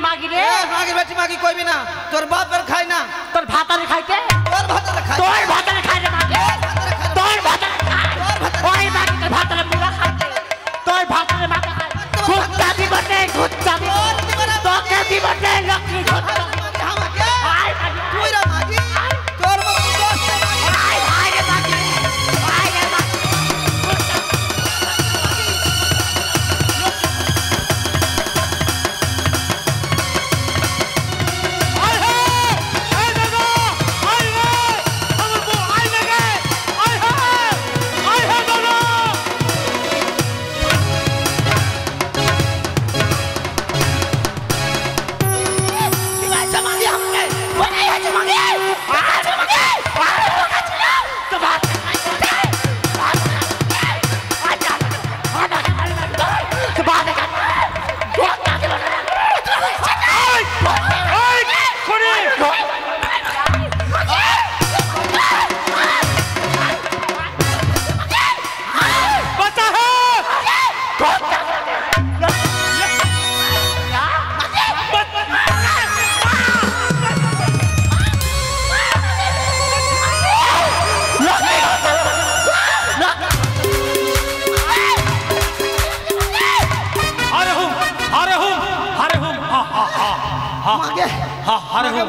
মাগি রে মাগি বেটি মাগি কইবি না তোর বাপের খাই না তোর ভাতারে খাইতে তোর ভাতারে খাই তোর ভাতারে খাই রে মাগি তোর ভাতারে খাই ওই মাগি তোর ভাতারে মুড়া খাইতে তোর ভাতারে মাগি খাই গুত্তা দিবনে তোকে দিবনে লক্ষ্মী গুত্তা আমাকে আই মাগি তুই রে মাগি তোর মত দোস্ত মাগি আই ভাই রে মাগি আই রে মাগি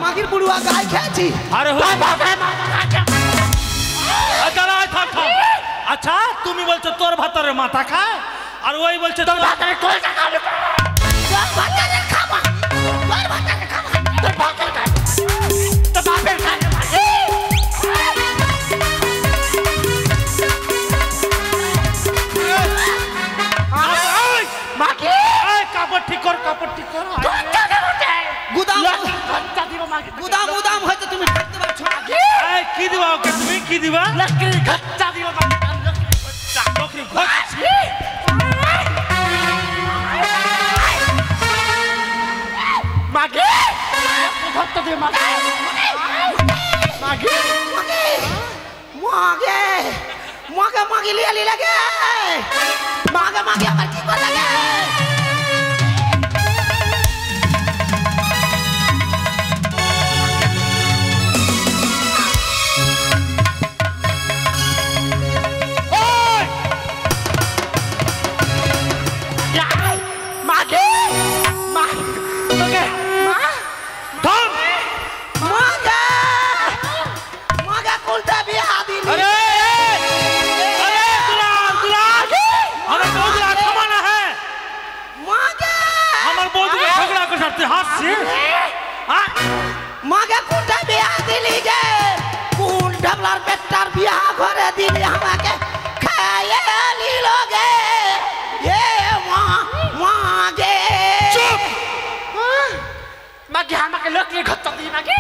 মাগির বুড়ুয়া গাই খেয়েছি আচ্ছা তুমি বলছো তোর ভাতারে মাথা খায় আর ওই বলছে তোর ভাতারে কলটা খাবে তোর ভাতারে খাবা তোর ভাতারে খাবা তোর ভাতারে খায় তোর বাপের খায় মাকে এই কাপড় ঠিক কর গুদাম গুদাম হয়তো তুমি দেখতে পাচ্ছ এই কি দিবা ওকে তুমি কি দিবা লক্ষ্মী ঘচ্চা দিব লক্ষ্মী ঘচ্চা মাগে ঘচ্চা দিব মাগে মাগে মাগে মাগে মাগে লিয়া লাগে মাগে মাগে আমার কি করে লাগে মাগে কোনটা বিয়া দিলি গে কোন ঢাবলার বেটার বিয়া ঘরে দিলি আমাকে খাইয়ে নিল গে এ মাগে চুপ মাগে আমাকে লক্ষ্মী ঘচ্চা দিই মাগে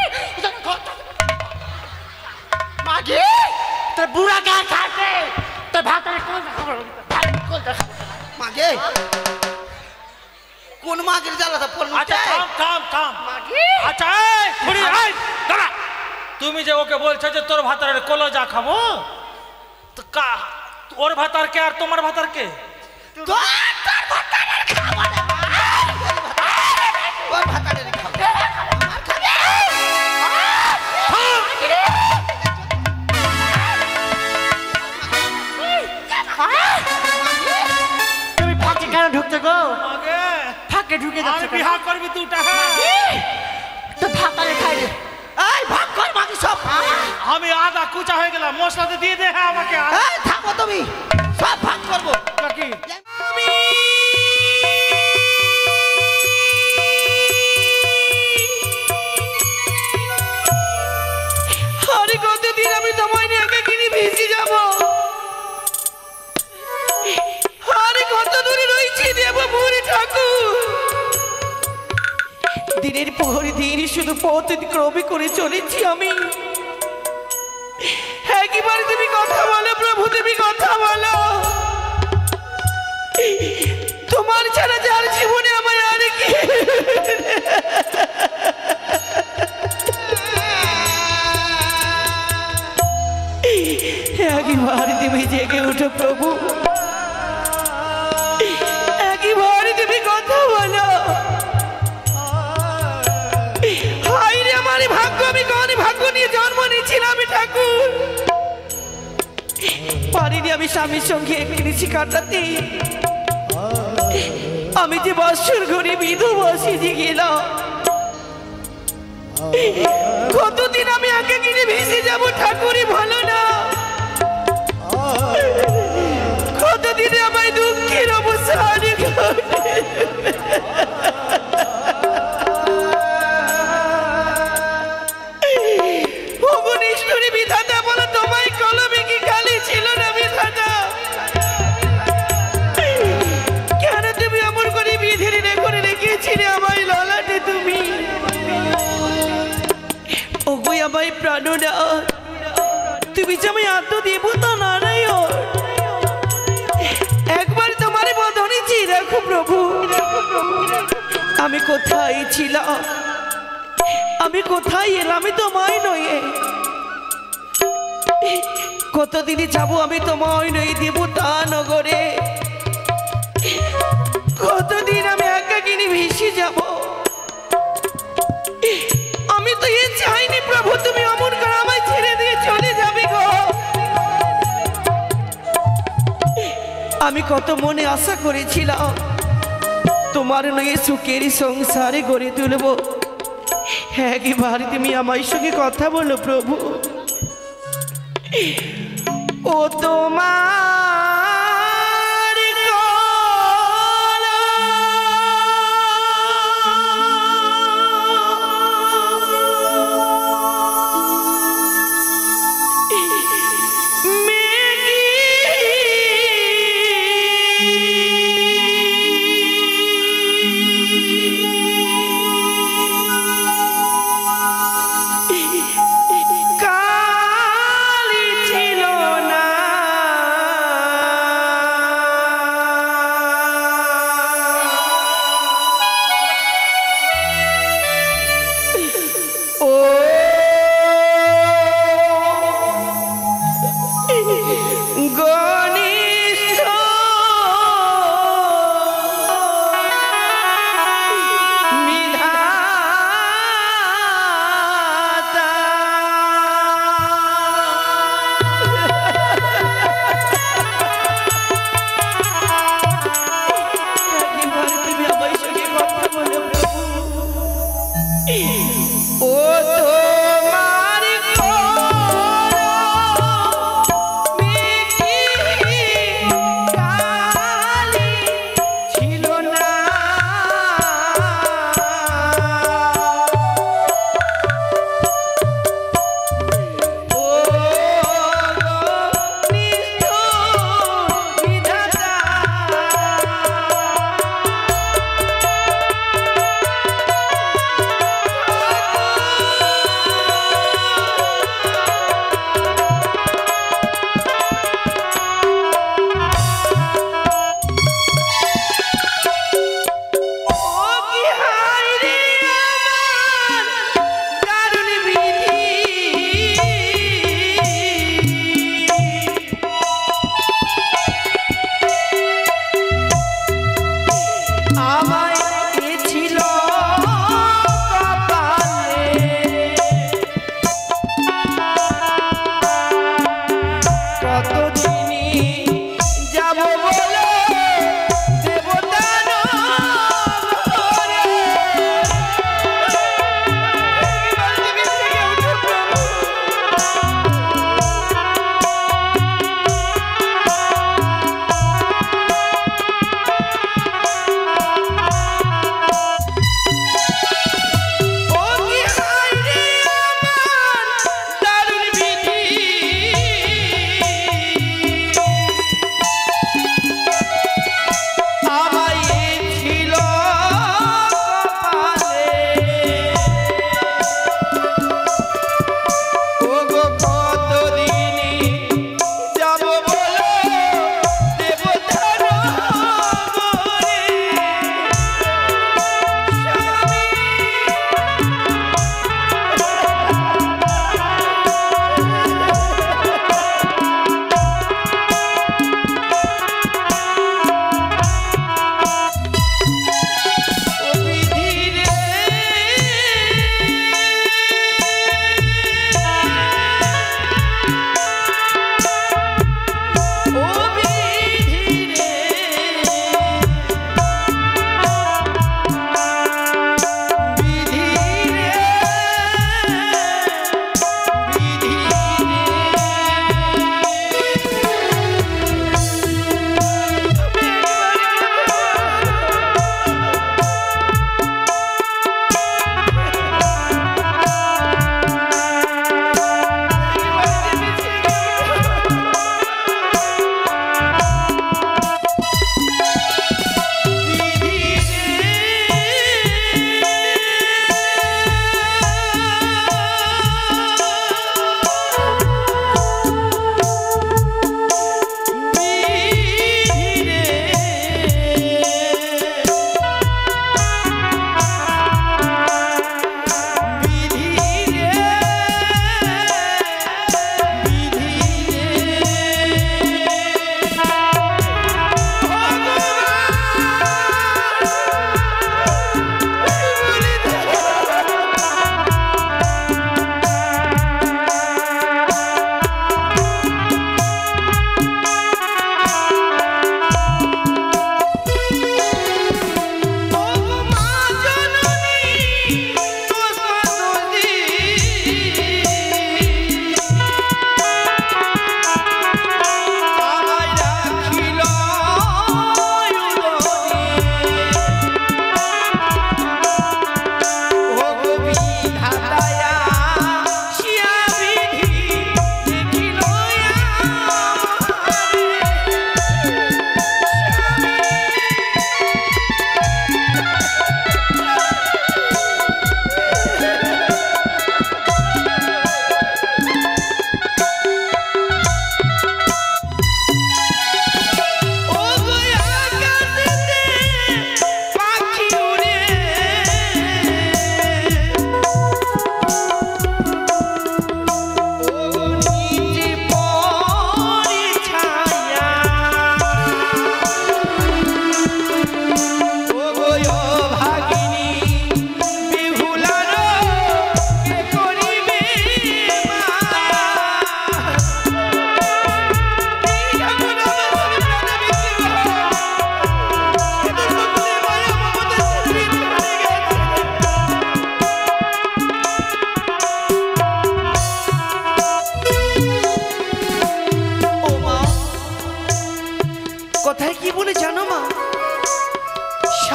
তোর বুড়া গা খাতে তোর ভাতারে কলটা মাগে কোন মাগের জ্বালাটা পড়ল আচ্ছা থাম মাগে আচ্ছা এই খুড়ি এই দাঁড়া তুমি যে ওকে বলছো যে তোর ভাতারের কলজা খাবো তো কা ওর ভাতার কে আর তোমার ভাতার কে তোর ভাতারের খাবো না ওর ভাতারের খাবো আমার খাবে তুমি ফাঁকে কেন ঢুকতে গো আগে ফাঁকে ঢুকে যাচ্ছে আমি বিয়া করবি দুটা তো ভাতারে খাই রে এই ভাগ কর মাগি সব আমি আদা কুচা হয়ে গেলাম মশলাতে দিয়ে দে হ্যাঁ আমাকে এই থামো তুমি সব ভাগ করবো নাকি আরে কতদিন আমি তোমায় নিয়ে একা কিনে ভেসে যাব আরে কত দূরে রয়েছি দেব বুড়ি ঠাকুর দিনের পর দিন শুধু পথ অতিক্রমে করে চলেছি আমি একবার তুমি কথা বলো প্রভু তুমি কথা বলো তোমার ছাড়া যার জীবনে আমার আর কি একবার তুমি জেগে উঠো প্রভু একবার তুমি কথা বলো আমি স্বামীর সঙ্গে নিশি কাটাতে আমি যে বৎসর ঘরে বিধবা সেজে গেলাম। কতদিন আমি আগে কিনে ভেসে যাব ঠাকুরই ভালো না, কতদিনে আমায় দুঃখের অবসান। ভুবনেশ্বরী বিধাতা বলো তোমায় কলমে কি খালি ছিল না বিধাতা? কেন তুমি এমন করে বিধি করে রেখেছিলে আমায় ললাটে? তুমি ওগো আমায় প্রাণনা, তুমি যে আমায় আত্মদেবতা নারায়ণ, একবার তোমার বদনে চেয়ে দেখো প্রভু আমি কোথায় ছিলাম, আমি কোথায় এলাম? আমি তোমায় নয়ে কতদিনে যাবো আমি তোমায় নই দেবতা নগরে, কতদিন আমি একাকিনী ভেসে যাব? আমি তো এ চাইনি প্রভু তুমি অমন করে আমায় ছেড়ে দিয়ে চলে যাবে গো। আমি কত মনে আশা করেছিলাম তোমার নয়ে সুখের সংসারে গড়ে তুলব। একবার তুমি আমার সঙ্গে কথা বলো প্রভু। ও তোমার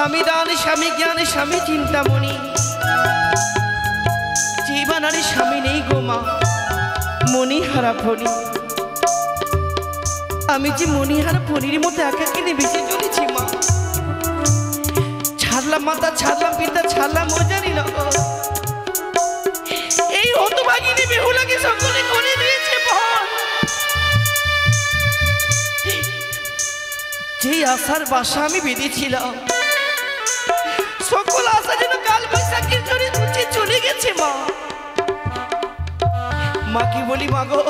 স্বামী দান স্বামী জ্ঞান স্বামী চিন্তামণি জীবনারে স্বামী নেই গো মা মণিহারা ফণি আমি যে মণিহারা ফণির মতো একাকিনে বেঁচে চলেছি মা ছাড়লাম মাতা ছাড়লাম পিতা ছাড়লাম ও জানি না এই হতভাগিনী বেহুলাকে সকলে করে দিয়েছে বল যেই আশার বাসা আমি বেঁধেছিলাম সকল আশা যেন কাল বৈশাখীর জন্য মুছে চলে গেছে মা মাকে বলি মা গো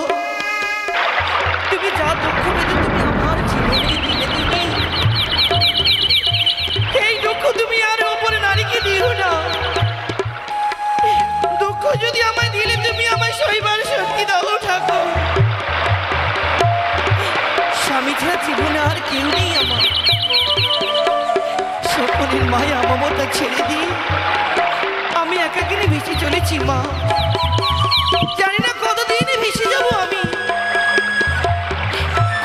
তুমি যা দুঃখ পেতে তুমি আমার জীবনে দিলে দিলে এই দুঃখ তুমি আর ওপরে নারীকে দিও না দুঃখ যদি আমায় দিলে তুমি আমায় সইবার শক্তি দাও ঠাকুর স্বামী ছাড়া জীবনে আর কেউ নেই আমার সকলের মায়া মমতা ছেড়ে দিয়ে আমি একাকিনে ভেসে চলেছি মা জানি না কতদিনে ভেসে যাব আমি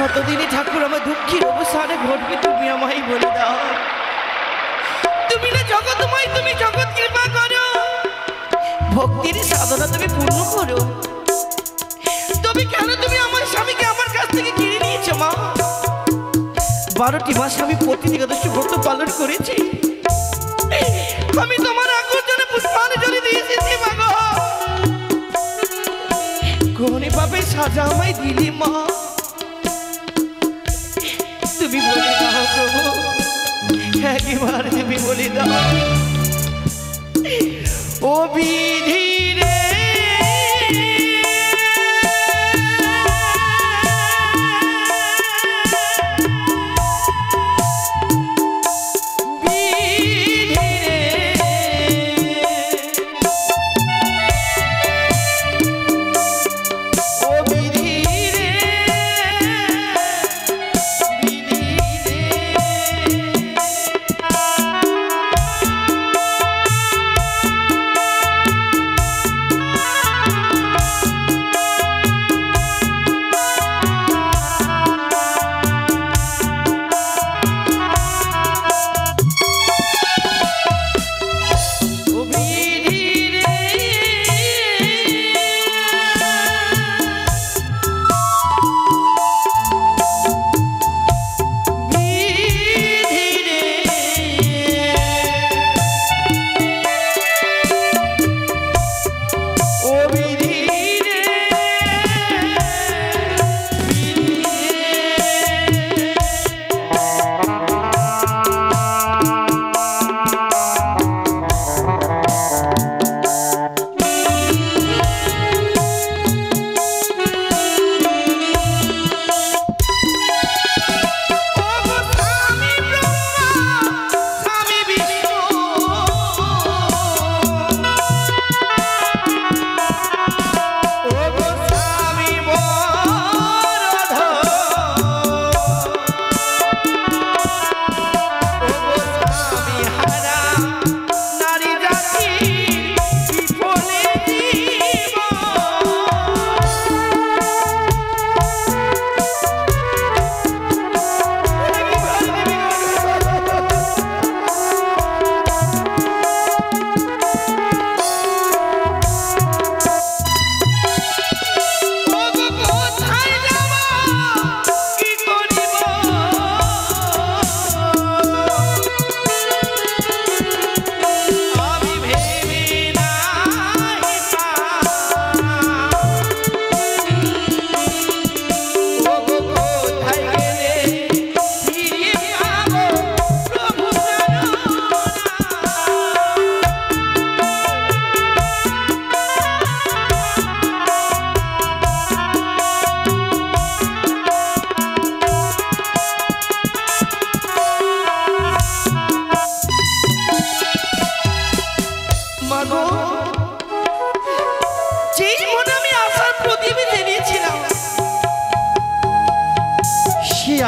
কতদিনে ঠাকুর আমার দুঃখের অবসানে ঘটবে তুমি আমায় বলে দাও তুমি না জগৎময় তুমি জগৎ কৃপা করো ভক্তির সাধনা তুমি পূর্ণ করো তবে কেন তুমি আমার স্বামীকে আমার কাছ থেকে কিনে নিয়েছো মা 12টি মাস আমি প্রতিদিন ব্রত পালন করেছি আমি তোমার আকর্ষণে পুষ্পাঞ্জলি দিয়ে এসেছি মা গো কোনে পাবে সাজা আমায় দিলি মা তুমি বলে দাও প্রভু একবার তুমি বলে দাও ও বিধি রে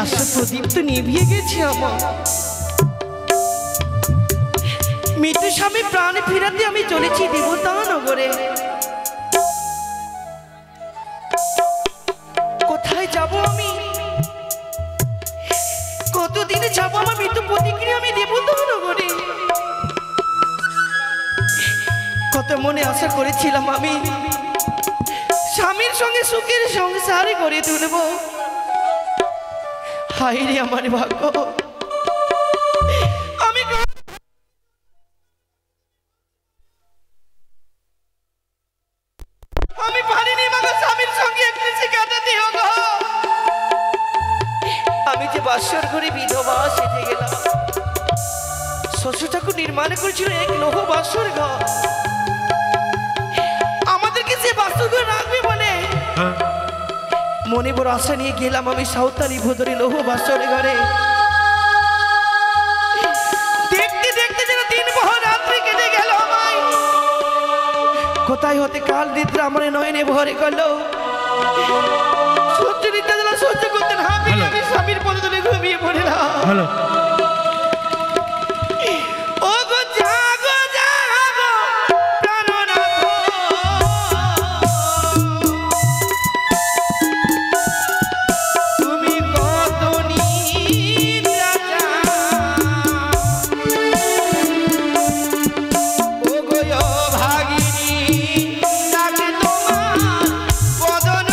আশা প্রদীপ তো নিভিয়ে গেছে আমার মৃত্যু স্বামী প্রাণ ফিরাতে আমি চলেছি দেবতা নগরে কোথায় যাব আমি কত কতদিনে যাবো আমার মৃত্যু প্রতিক্রিয়া আমি দেবো নগরে। কত মনে আশা করেছিলাম আমি স্বামীর সঙ্গে সুখের সংসারে গড়ে তুলব। হায় রে আমার ভাগ্য, আমি পারিনি মাগো স্বামীর সঙ্গে একটু কাটাতে হোক। আমি যে বাসর ঘরে বিধবা সেজে গেলাম। শ্বশুর ঠাকুর নির্মাণ করেছিল এক লৌহ বাসর ঘর, আমাদেরকে সে বাসর ঘরে রাখবে বলে মনে বড় আশা নিয়ে গেলাম আমি সাঁওতালি ভোদরে লৌহ বাসর ঘরে। দেখতে দেখতে যেন দিন বহু রাত্রি কেটে গেল। আমায় কোথায় হতে কাল নিদ্রা আমার নয়নে ভরে গেল। সহ্য নিতে দিলাম, সহ্য করতে না পেরে আমি স্বামীর পদতলে ঘুমিয়ে পড়লাম। ও গো জাগো জাগো প্রাণনাথ, তুমি কত নিদ্রা ও গো ভাগিনী তাকে তোমার বদন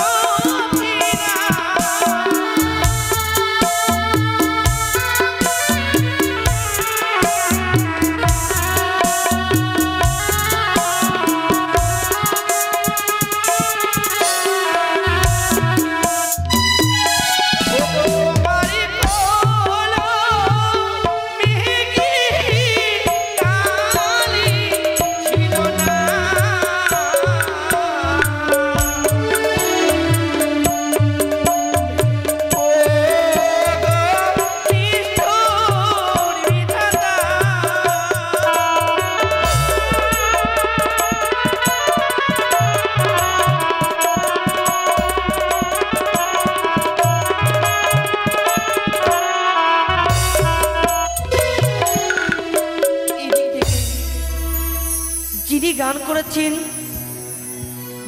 গান করেছেন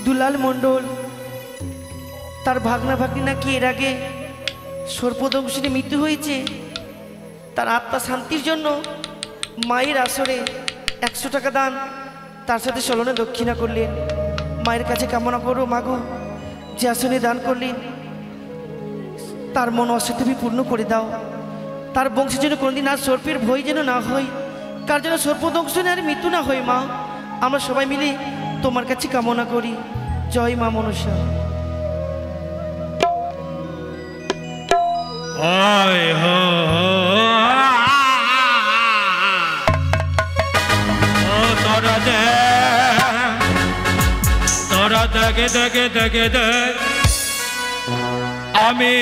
দুলাল মণ্ডল। তার ভাগনা ভাগ্নি নাকি এর আগে সর্পদংশনে মৃত্যু হয়েছে। তার আত্মা শান্তির জন্য মায়ের আসরে 100 টাকা দান, তার সাথে সলনে দক্ষিণা করলেন। মায়ের কাছে কামনা করো মাগো, যে আসনে দান করলেন তার মন আশা তুমি পূর্ণ করে দাও। তার বংশের জন্য কোনোদিন আর সর্পের ভয় যেন না হয়, কার যেন সর্পদংশনে আর মৃত্যু না হয়। মা, আমরা সবাই মিলে তোমার কাছে কামনা করি। জয় মা মনসা। তোরা দেখে দেখে দেখে দেখ আমি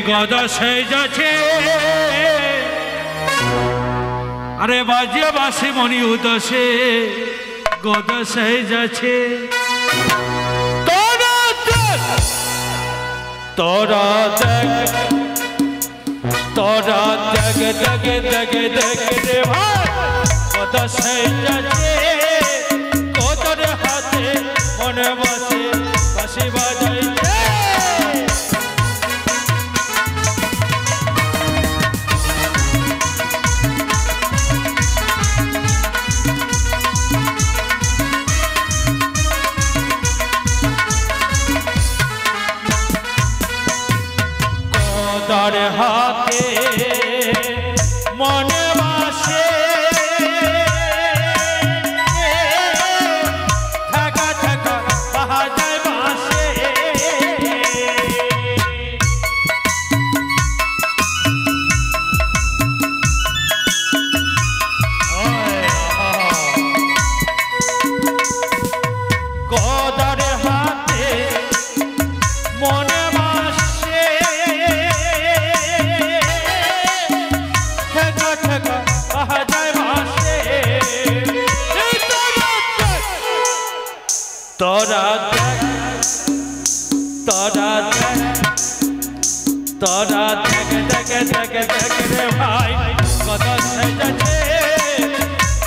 গদা সেই যাচ্ছে। আরে বাজে বাসে মনি উদাসে গদা সেই যাচ্ছে। তোরা দেখ তোরা দেখ তোরা দেখে দেখে দেখে দেখে রে ভাই গদা সেই যাচ্ছে। গদার হাতে মনে বসে বাঁশি বাজাইছে। গদার হাতে মনে বাসে থাকা থাকা বাজায় বাসে। গদার হাতে মনে বাসে থাকা থাকা বাজায় বাসে। তোরা দেখ তোরা দেখ তোরা দেখে দেখে দেখে দেখে রে ভাই গদা সেজেছে।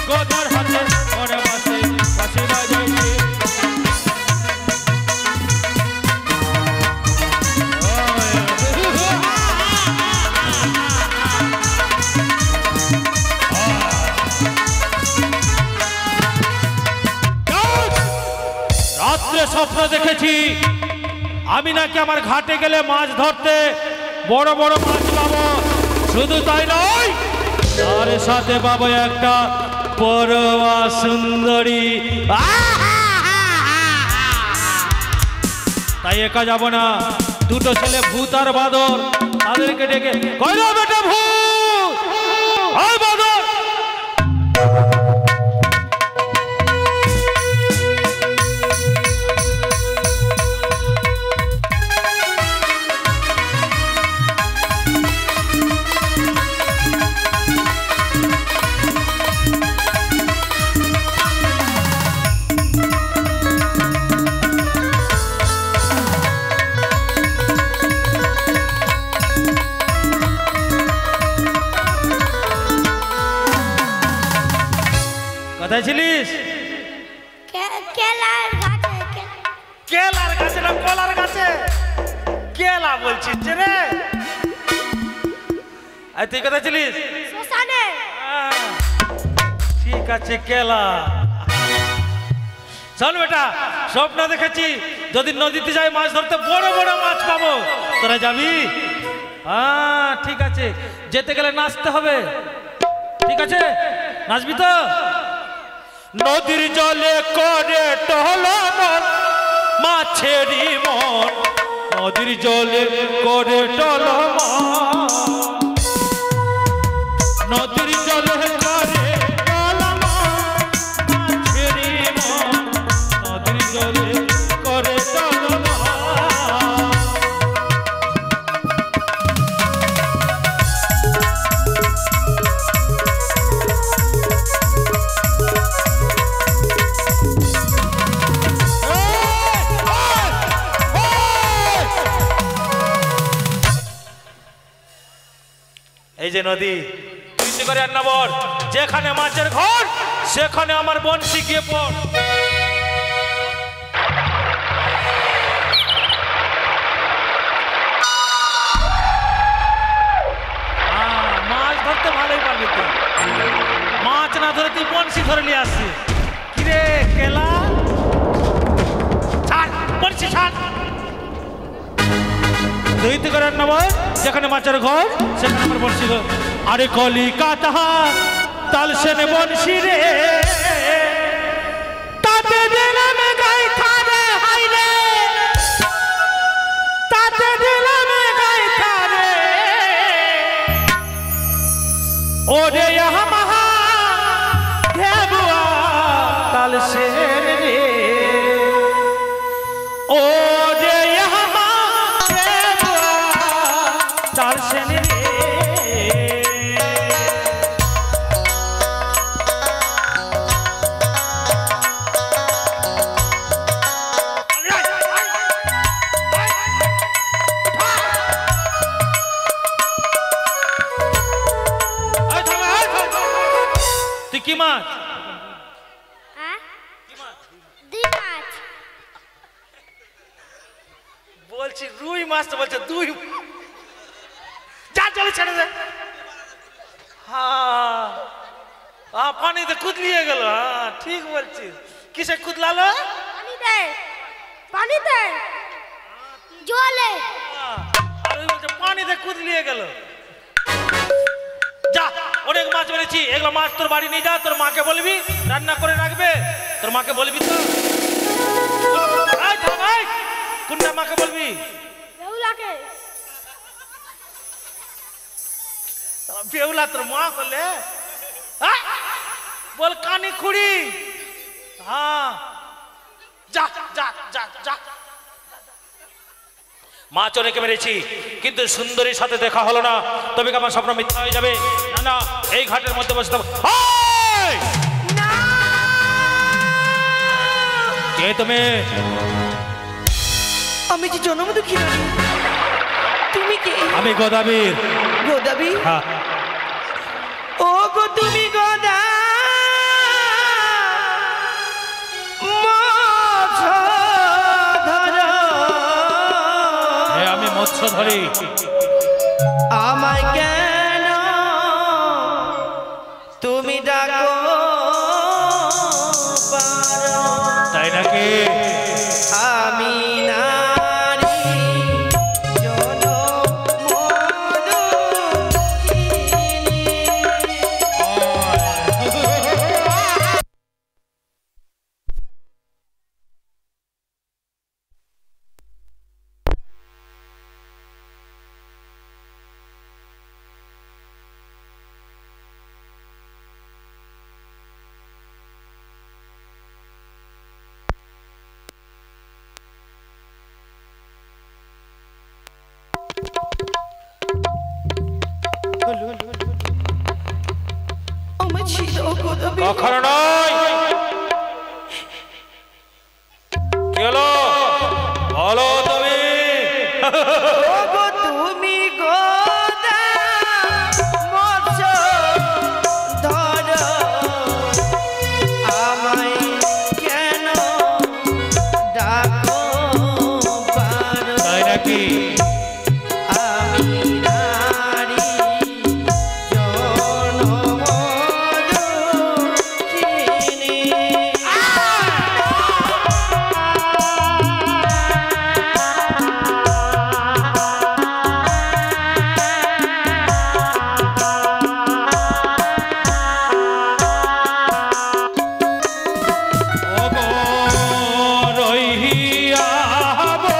গদার হাতে মনে বাসে বাঁশি বাজাইছে। রাত্রে স্বপ্ন দেখেছি আমি নাকি আমার ঘাটে গেলে মাছ ধরতে বড় বড় মাছ পাবো। শুধু তাই নয়, তার সাথে পাবো একটা পরমা সুন্দরী। তাই একা যাব না, দুটো ছেলে ভূত আর বাদর, তাদেরকে ডেকে কইলো বেটা ভূত আর বাদর, কোথায় ছিলিস? কেলার গাছে। কেলার গাছে না কলার গাছে? কেলা বলছিস রে? আর তুই কোথায় ছিলিস? শ্মশানে। ঠিক আছে, কেলা। চল বেটা, স্বপ্ন দেখেছি যদি নদীতে যাই মাছ ধরতে বড় বড় মাছ পাবো। তোরা যাবি? হ্যাঁ ঠিক আছে, যেতে গেলে নাচতে হবে। ঠিক আছে, নাচবি তো? নদীর জলে করে টহলমন মাছেরই মন, নদীর জলে করে টহলমন, নদীর জলে করে টহলমন মাছেরই মন, নদীর জলে করে টহলমন। এই যে নদী, তুই করে না বল, যেখানে মাছের ঘর সেখানে আমার বনশি গিয়ে পড়। মাছ ধরতে ভালোই পারবি তুই, মাছ না ধরে তুই বনশি ধরে নিয়ে আসছিস। কিরে কেলা, ছাড় বনশি ছাড়। দইতে করে না বল, যেখানে মাছের ঘর সেখানে আমার বনশি ঘর। আরে কলিকাতা তালসেনে বনশি রে, তাতে দিলাম গাইথা রে, হাই রে তাতে দিলাম গাইথা রে। ওরে ইহা মহা দেবুয়া তালসেন রে, ওরে ইহা মহা দেবুয়া তালসেন রে। তুই কি মাছ? বলছি রুই মাছ, তো বলছে দুই। যা চলে ছেড়ে দে। হ্যাঁ পানিতে কুদলিয়ে গেল। হ্যাঁ ঠিক বলছিস। কিসে কুদলালো? পানিতে, পানিতে জলে। আর ওই বলছে পানিতে কুদলিয়ে গেল। যা, অনেক মাছ মেরেছি, এগুলো মাছ তোর বাড়ি নিয়ে যা, তোর মাকে বলবি রান্না করে রাখবে। তোর মাকে বলবি তো? কোনটা মাকে বলবি? বেহুলাকে। বেহুলা তোর মা করলে? বল কানি খুড়ি। হ্যাঁ যা যা যা যা। মাছ অনেকে মেরেছি, কিন্তু সুন্দরীর সাথে দেখা হলো না, তবে কি আমার স্বপ্ন মিথ্যা হয়ে যাবে? না না, এই ঘাটের মধ্যে বসে থাকবো। কে তুমি? আমি যে জন্ম দুঃখী রানী। তুমি কে? আমি গোদাবীর। গোদাবীর? হ্যাঁ। ও গো তুমি গোদা আমি মৎস্যধরী। আমায় কেন তুমি ডাকো? তাই নাকি? গদাবি কখনো নয়। কি হলো বলো তুমি? ওগো তুমি গোদা মৎস্য ধর আমায় কেন ডাকো পারো তাই নাকি? আমি নারী জনমদুখিনী। ওগো রহিয়াবো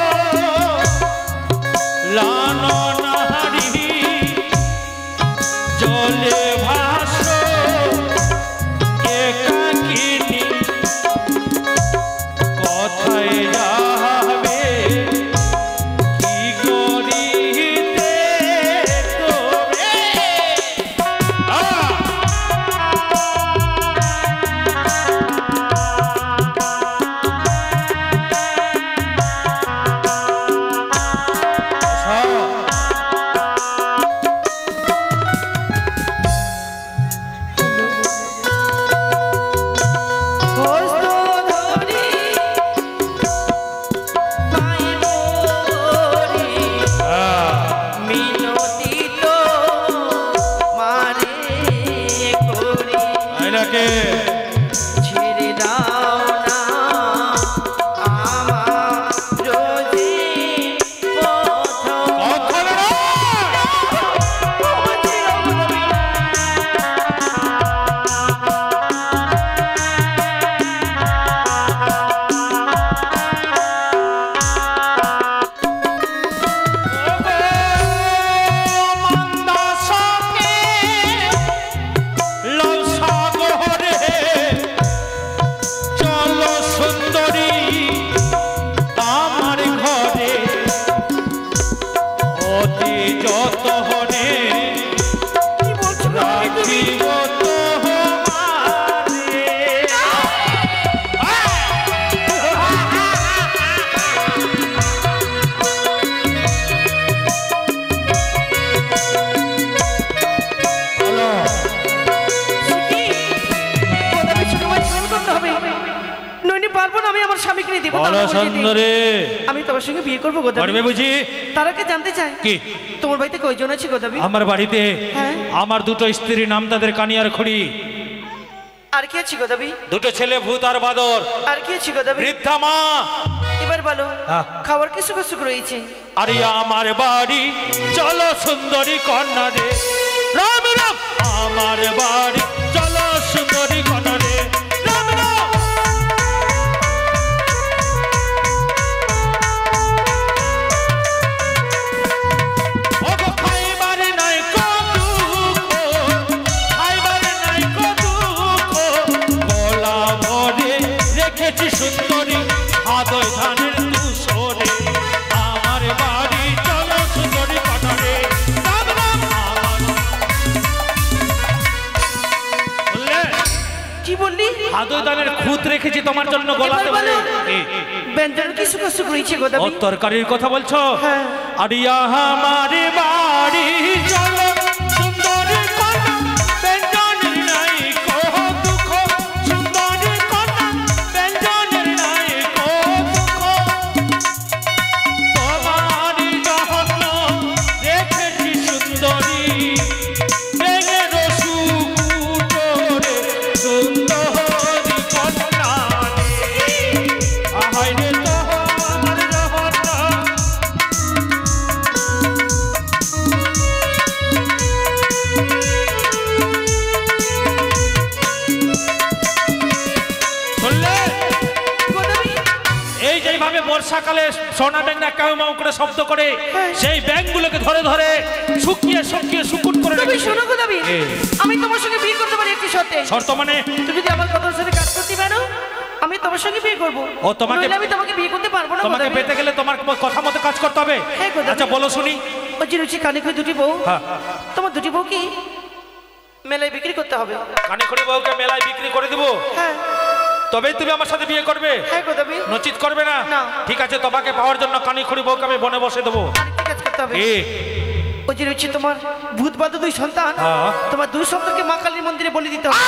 লাননাহারি জলে ভাসো একাকিনী কোথায় যাবে কি করিতে তুমি? হস্ত ধরি পাইব রে মিনতি তো মারে করি আইনাকে ছেড়ে দাও না আমার রোজি পথ কখনো মন্দাসনে লাল সাগরে চলো সুন্দরী আমার ঘরে অতি যতনে রাখিব তোমারে। বলো নইলে পারবো না, আমি আমার স্বামীকে নিয়ে দেবো বলো সুন্দরী আমি তোমার সঙ্গে বিয়ে করবো গোদাবি। করবে বুঝি? তার আগে জানতে চাই কি তোমার বাড়িতে কয়জন আছে গোদাবি? আমার বাড়িতে হ্যাঁ। আমার দুটো স্ত্রী নাম তাদের কানিয়ার খড়ি, আর কি আছে গোদাবি? দুটো ছেলে ভূত আর বাদর, আর কি আছে গোদাবি? বৃদ্ধা মা। এবার বলো হ্যাঁ। খাবার কি সুখ সুখ রয়েছে? আরে আমার বাড়ি চলো সুন্দরী কন্যা রে, রাম রাম আমার বাড়ি চলো সুন্দরী কন্যা রে, রাম রাম। ওগো খাইবার নাই কো দুঃখ, খাইবার নাই কো দুঃখ, গলা ভরে রেখেছি সুন্দরী হাদয় ধানের দুশরে, আমার বাড়ি চলো সুন্দরী কন্যা রে, রাম রাম আমার। বললে কি বললি? হাদয় ধানের খুঁত রেখেছি তোমার জন্য গলাতে এবার বলে। বলো। ব্যঞ্জন কি সুখ সুখ রয়েছে ও গোদাবি? তরকারির কথা বলছো? হ্যাঁ। আরিয়া আমার বাড়ি চলো সুন্দরী কন্যা, ব্যঞ্জনের নাই কো দুঃখ, সুন্দরী কন্যা ব্যঞ্জনের নাই কো দুঃখ, তোমারই জন্য রেখেছি সুন্দরী বেঙের সুকুটোরে, সুন্দরী কন্যা রে, আহাই রে তোমার রহনা। শুনলে? গোদাবি এই যেভাবে বর্ষাকালে সোনা ব্যাং না কাউ মাউ করে শব্দ করে, সেই ব্যাংগুলোকে ধরে ধরে শুকিয়ে শুকিয়ে শুকুন করে তুমি রেখেছে। শোনো গোদাবি, এ। আমি তোমার সঙ্গে বিয়ে করতে পারি একটি শর্তে। শর্ত মানে? তুমি যদি আমার কথার সাথে কাজ করতে পারো আমি তোমার সঙ্গে বিয়ে করবো। ও, তোমাকে- নইলে আমি তোমাকে বিয়ে করতে পারবো না তোমাকে গোদাবি। পেতে গেলে তোমার কথা মতো কাজ করতে হবে। হ্যাঁ, গোদাবি। আচ্ছা বলো শুনি। ওই যে রুচি কানে করে দুটি বউ, হ্যাঁ। তোমার দুটি বউ কি মেলায় বিক্রি করতে হবে। কানিখড়ি বউকে মেলায় বিক্রি করে দিব? হ্যাঁ। তবেই তুমি আমার সাথে বিয়ে করবে? হ্যাঁ গো দাবি। নচিত করবে না? না। ঠিক আছে, তোমাকে পাওয়ার জন্য কানিখড়ি বউকে আমি বনে বসে দেবো। আরেকটি কাজ করতে হবে। এ ওই যে রয়েছে তোমার ভূত বাদু 2 সন্তান, হ্যাঁ। তোমার 2 সন্তানকে মা কালীর মন্দিরে বলি দিতে হবে।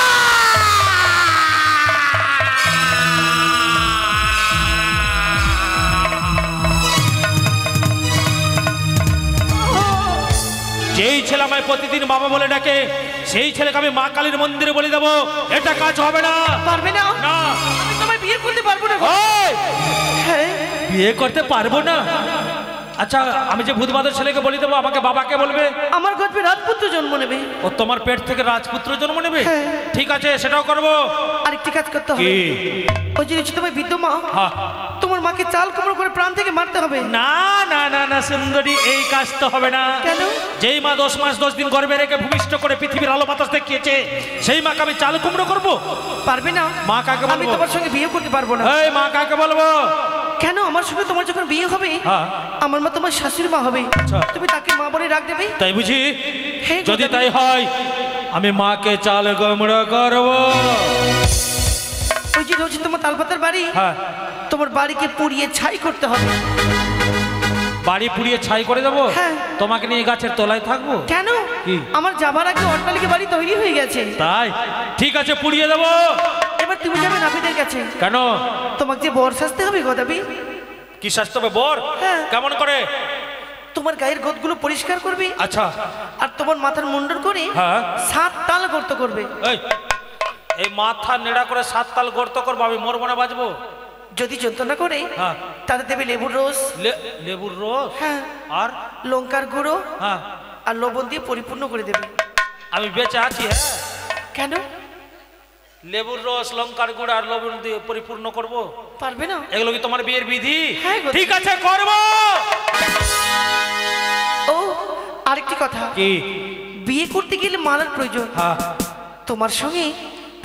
যেই ছেলে আমায় প্রতিদিন বাবা বলে ডাকে সেই ছেলেকে আমি মা কালীর মন্দিরে বলে দেবো, এটা কাজ হবে না। পারবে না? না। আমি তোমায় বিয়ে করতে পারবো না গো। ওই! হ্যাঁ। বিয়ে করতে পারবো না? আচ্ছা, আমি যে ভূতবাদের ছেলেকে বলে দেবো, আমাকে বাবাকে বলবে? আমার গর্ভে রাজপুত্র জন্ম নেবে। ও তোমার পেট থেকে রাজপুত্র জন্ম নেবে? হ্যাঁ। ঠিক আছে, সেটাও করবো। আরেকটি কাজ করতে হবে। কি? ওই যে রয়েছে তোমার বৃদ্ধ মা, হ্যাঁ। তোমার মাকে চাল কুমড়ো করে প্রাণ থেকে মারতে হবে। না না না না সুন্দরী, এই কাজ তো হবে না। কেন? যেই মা 10 মাস 10 দিন গর্ভে রেখে ভূমিষ্ঠ করে পৃথিবীর আলো বাতাস দেখিয়েছে, সেই মাকে আমি চাল কুমড়ো করবো? পারবে না। মা কাকে বলবো? আমি তোমার সঙ্গে বিয়ে করতে পারবো না। এই মা কাকে বলবো? কেন? আমার সঙ্গে তোমার যখন বিয়ে হবে, হ্যাঁ। আমার মা তোমার শাশুড়ি মা হবে, আচ্ছা। তুমি তাকে মা বলে ডাক দেবে। তাই বুঝি? হ্যাঁ গো যদি দাদা। তাই হয়, আমি মাকে চাল কুমড়ো করবো। ওই যে রয়েছে তোমার তালপাতার বাড়ি, হ্যাঁ। তোমার বাড়িকে পুড়িয়ে ছাই করতে হবে। বাড়ি পুড়িয়ে ছাই করে দেবো? হ্যাঁ। তোমাকে নিয়ে গাছের তলায় থাকবো? কেন? কি? আমার যাবার আগে অট্টালিকা বাড়ি তৈরি হয়ে গেছে। তাই? ঠিক আছে, পুড়িয়ে দেবো। এবার তুমি যাবে নাপিতের কাছে। কেন? তোমাকে যে বর সাজতে হবে গদাবি। কি শাস্তি হবে? বর? হ্যাঁ। কেমন করে? তোমার গায়ের গোদগুলো পরিষ্কার করবে, আচ্ছা। আর তোমার মাথার মুন্ডন করে হ্যাঁ। 7 তাল গর্ত করবে। এই মাথা নেড়া করে 7 তাল গর্ত করবো, আমি মরবো না বাঁচবো? যদি যন্ত্রণা করে, হ্যাঁ। তাতে দেবে লেবুর রস, লেবুর রস? হ্যাঁ, আর লঙ্কার গুঁড়ো হ্যাঁ, আর লবণ দিয়ে পরিপূর্ণ করে দেবে। আমি বেঁচে আছি? হ্যাঁ। কেন? লেবুর রস, লঙ্কার গুঁড়ো আর লবণ দিয়ে পরিপূর্ণ করব? পারবে না? এগুলো কি তোমার বিয়ের বিধি? হ্যাঁ গো। ঠিক আছে, করবো। ও আরেকটি কথা, কি? বিয়ে করতে গেলে মালার প্রয়োজন। হ্যাঁ। তোমার সঙ্গে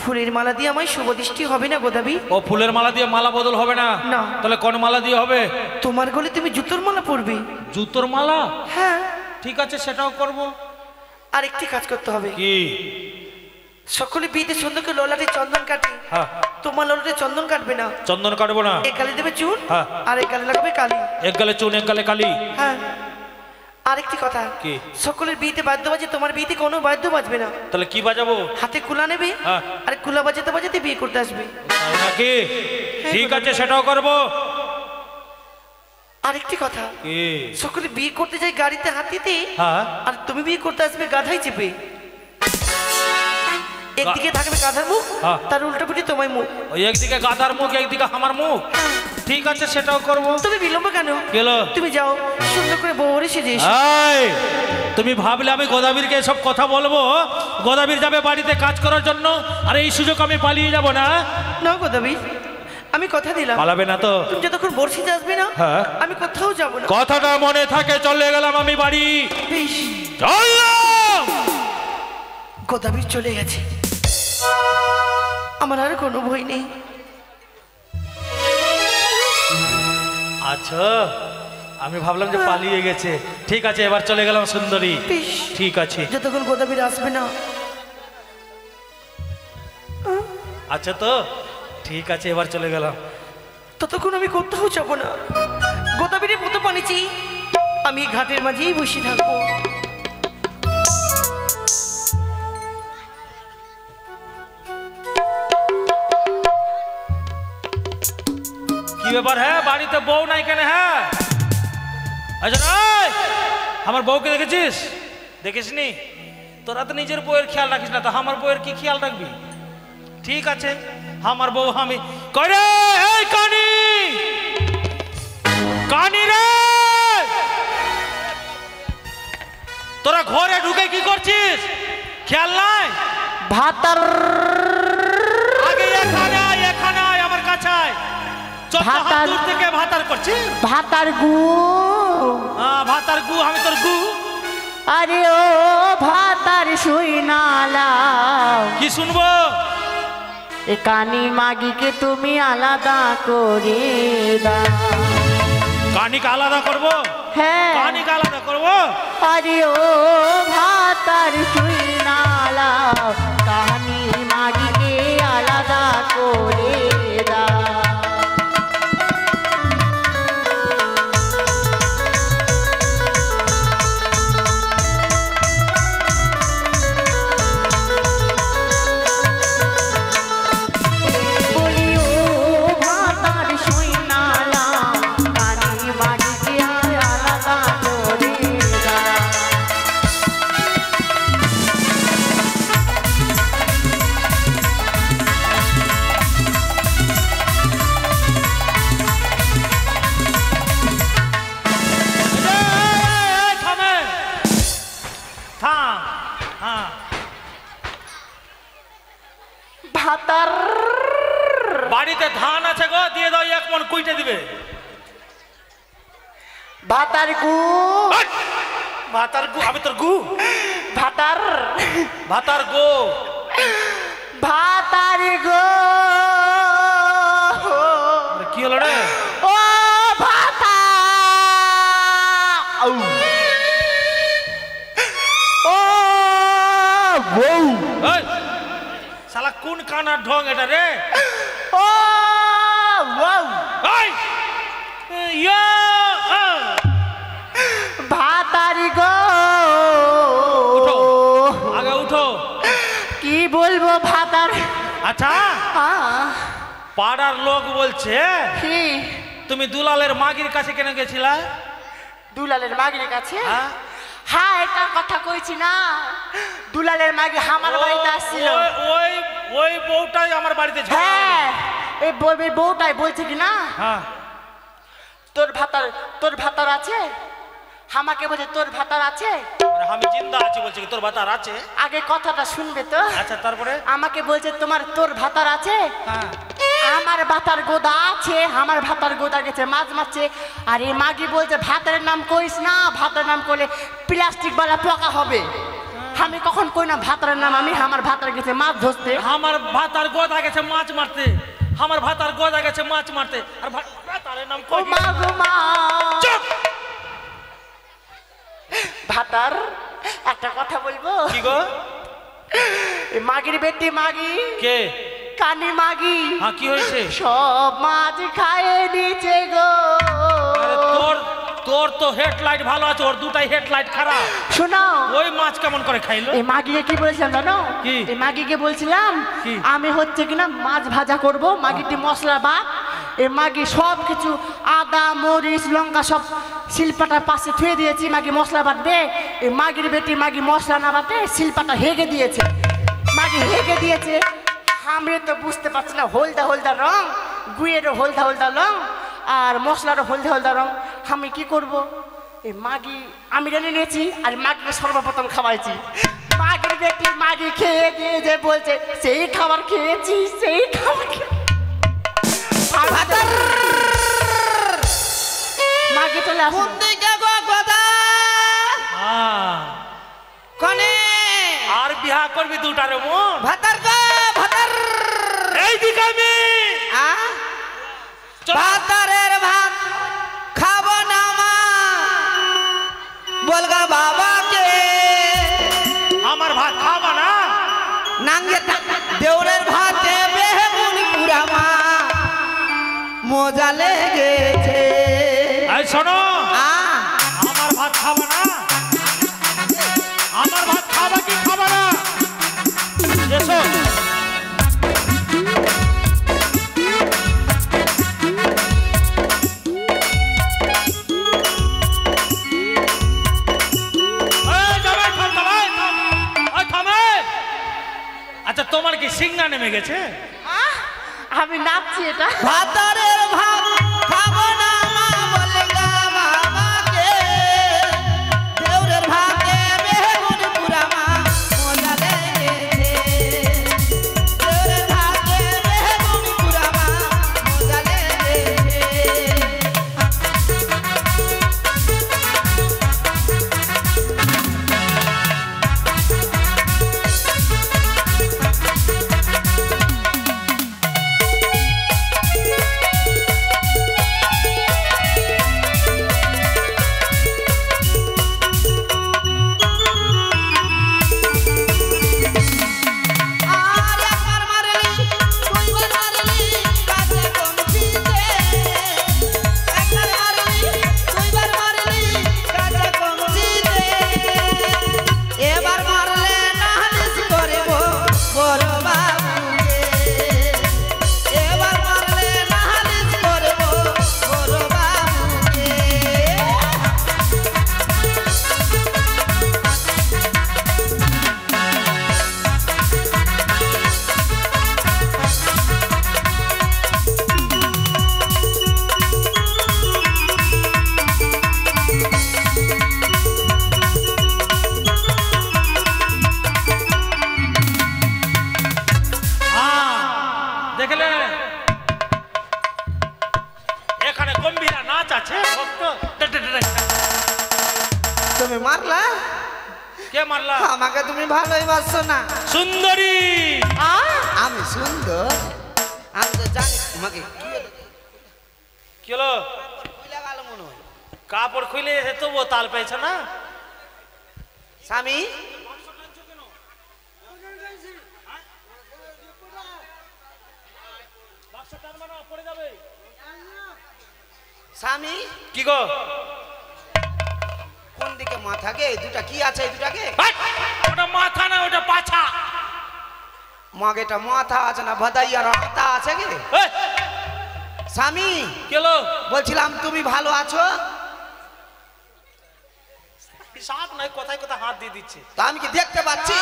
ফুলের মালা দিয়ে আমায় শুভ দৃষ্টি হবে না গোদাবি। ও ফুলের মালা দিয়ে মালা বদল হবে না? না। তাহলে কোন মালা দিয়ে হবে? তোমার গলে তুমি জুতোর মালা পরবে। জুতোর মালা? হ্যাঁ। ঠিক আছে, সেটাও করব। আরেকটি কাজ করতে হবে। কি? সকলে বিয়েতে সুন্দর করে ললাটে চন্দন কাটে, হ্যাঁ। তোমার ললাটে চন্দন কাটবে না। চন্দন কাটবো না? এক গালে দেবে চুন, হ্যাঁ। আর এক গালে লাগাবে কালি। এক গালে চুন, এক গালে কালি? হ্যাঁ। আরেকটি কথা, কি? সকলের বিয়েতে বাদ্য বাজে, তোমার বিয়েতে কোনো বাদ্য বাজবে না। তাহলে কি বাজাবো? হাতে কুলা নেবে, হ্যাঁ। আর কুলা বাজাতে বাজাতে বিয়ে করতে আসবে। তাই নাকি? ঠিক আছে, সেটাও করব। আরেকটি কথা, কি? সকলে বিয়ে করতে যায় গাড়িতে হাতিতে, হ্যাঁ। আর তুমি বিয়ে করতে আসবে গাধাই চেপে। একদিকে থাকবে গাধার মুখ, হ্যাঁ। তার উল্টো পিঠে তোমায় মুখ। ওই একদিকে গাধার মুখ, একদিকে আমার মুখ? ঠিক আছে, সেটাও করব। তুমি বিলম্ব কেন? গেল? তুমি যাও সুন্দর করে বউরে সেজে এসো। এই, তুমি ভাবলে আমি গোদাবীরকে এসব কথা বলবো? গোদাবীর যাবে বাড়িতে কাজ করার জন্য, আর এই সুযোগ আমি পালিয়ে যাব না? না গোদাবি, আমি কথা দিলাম, পালাবে না তো? তুমি যতক্ষণ বর্ষিতে আসবে না, হ্যাঁ। আমি কোথাও যাব না। কথাটা মনে থাকে। চলে গেলাম আমি বাড়ি। বেশ। চললাম। গোদাবি চলে গেছে, আমার আর কোনো ভয় নেই। আচ্ছা, আমি ভাবলাম যে পালিয়ে গেছে। ঠিক আছে, এবার চলে গেলাম সুন্দরী। বেশ। ঠিক আছে। যতক্ষণ গোদাবির আসবে না। আচ্ছা তো, ঠিক আছে, এবার চলে গেলাম। ততক্ষণ আমি কোথাও যাব না। গোদাবীরে মতো পানিছি, আমি ঘাটের মাঝেই বসে থাকবো। কি ব্যাপার? হ্যাঁ, বাড়িতে বউ নাই কেন? হ্যাঁ, আচ্ছা, আমার বউকে দেখেছিস? দেখিসনি? তোরা তো নিজের বউয়ের খেয়াল রাখিস না, তো আমার বউয়ের কি খেয়াল রাখবি? ঠিক আছে, আমার বউ আমি করে। এই কানি, কানি রে, তোরা ঘরে ঢুকে কি করছিস? খেয়াল নাই? ভাতার আগে এখানে আয়, এখানে আয়, আমার কাছে আয়। চল, তো হাত দূর থেকে ভাতার করছিস? ভাতার গু, হ্যাঁ, ভাতার গু, আমি তোর গু। আরে ও ভাতার শুই নালাও, কি শুনবো? এ কানি মাগিকে তুমি আলাদা করে দাও। কানিকে আলাদা করবো? হ্যাঁ, কানিকে আলাদা করবো? আরে ও ভাতার শুই নালাও, দাও, কাহানি মাগিকে আলাদা করে দাও। বাড়িতে ধান আছে গো, দিয়ে দাও, 1 মণ কুইটে দিবে। ভাতার গু, ভাতার গু, আমি তোর গু, ভাতার ভাতার গো, ভাতার গো। কি হলো রে? ও ভাতা, ও বউ, শালা কোন কানার ঢং এটা রে? ও বউ, ভাতারি গো। উঠো, আগে উঠো। কি বলবো ভাতার? আচ্ছা, পাড়ার লোক বলছে কি তুমি দুলালের মাগির কাছে কেন গেছিলা? দুলালের মাগির কাছে? হ্যাঁ, এটা কথা কইছি না। দুলালের মাগি আমার বাড়িতে আসছিল। ওই বউটাই আমার বাড়িতে। হ্যাঁ, এই বউটাই বলছে কি না, তোর ভাতার আছে। আমাকে বলছে তোর ভাতার আছে। আমি জিন্দা আছি বলছি, তোর ভাতার আছে? আগে কথাটা শুনবে তো। আচ্ছা, তারপরে আমাকে বলছে তোর ভাতার আছে। আমার ভাতার গোদা আছে, আমার ভাতার গোদা গেছে মাছ মারছে। আর এই মাগি বলছে ভাতারের নাম কইস না, ভাতার নাম করলে প্লাস্টিক বালা পোকা হবে। আমি কখন কই না ভাতারের নাম, আমি আমার ভাতার গেছে মাছ ধরতে। আমার ভাতার গোদা গেছে মাছ মারতে, আমার ভাতার গোদা গেছে মাছ মারতে, আর ভাতারের নাম কই? মা গো মা। চুপ! ভাতার একটা কথা বলবো? কি গো? মাগির বেটি মাগি, কে? কানি মাগি। হ্যাঁ, কি হয়েছে? সব মাছ খাইয়ে দিচ্ছে গো। তোর তো হেডলাইট ভালো আছে, ওর দুটাই হেডলাইট খারাপ। শোনো, ওই মাছ কেমন করে খাইলো? এই মাগিকে কি বলেছিলাম জানো? কি? এই মাগিকে বলছিলাম আমি হচ্ছে কিনা মাছ ভাজা করব। মাগিটি মশলা বাদ, এই মাগি সব কিছু আদা মরিচ লঙ্কা সব শিলপাটার পাশে থুয়ে দিয়েছি। মাগি মশলা বাটবে। এই মাগির বেটি মাগি মশলা না বাটে শিলপাটা হেগে দিয়েছে। মাগি হেগে দিয়েছে, আমি তো বুঝতে পারছি না। হলদা হলদা রং, গুয়েরও হলদা হলদা রং, আর মশলারও হলদা হলদা রং। আমি কি করব? এই মাগি আমি রেনে নিয়েছি, আর মাগিকে সর্বপ্রথম খাওয়াইছি। মাগির বেটি মাগি খেয়ে দিয়ে যে বলছে সেই খাবার খেয়েছি, সেই খাবার মাগি চলে আসুন। কনে আর বিহা করবি দুটারে মন? ভাতার গো ভাতার, এই দিকে আমি ভাতারের ভাত খাবো না মা, বলগা বাবাকে। আমার ভাত খাবা না? নাঙ্গে দেউরের ভাতে বেগুন পুরা মা, মজা লেগেছে। এই শোনো, আমার ভাত খাবা না? আমার ভাত খাবা কি খাবা না? এসো। আচ্ছা, তোমার কি সিংহা নেমে গেছে? আমি নাচছি এটা। ভাতারের ভাত খাবো না মা, বলগা বাবাকে। দেউরের ভাতে বেগুন পুরা মা, মজা লেগেছে। দেউরের ভাতে বেগুন পুরা মা, মজা লেগেছে। নাচ আছে ভক্ত তুমি মারলা? কে মারলা? আমাকে তুমি ভালোই বাসছো না। সুন্দরী আমি সুন্দর? আমি তো জানি তোমাকে কি হলো? কাপড় খুলে এসে তবুও তাল পেয়েছে না স্বামী। স্বামী কি গো? কোন দিকে মাথা গে? দুটা কি আছে? দুটাকে ওটা মাথা না, ওটা পাছা। মাগেটা মাথা আছে না ভাদাইয়ার হাতা আছে গে? স্বামী কি হলো? বলছিলাম তুমি ভালো আছো? সাত নাই, কোথায় কোথায় হাত দিয়ে দিচ্ছে। তা আমি কি দেখতে পাচ্ছি?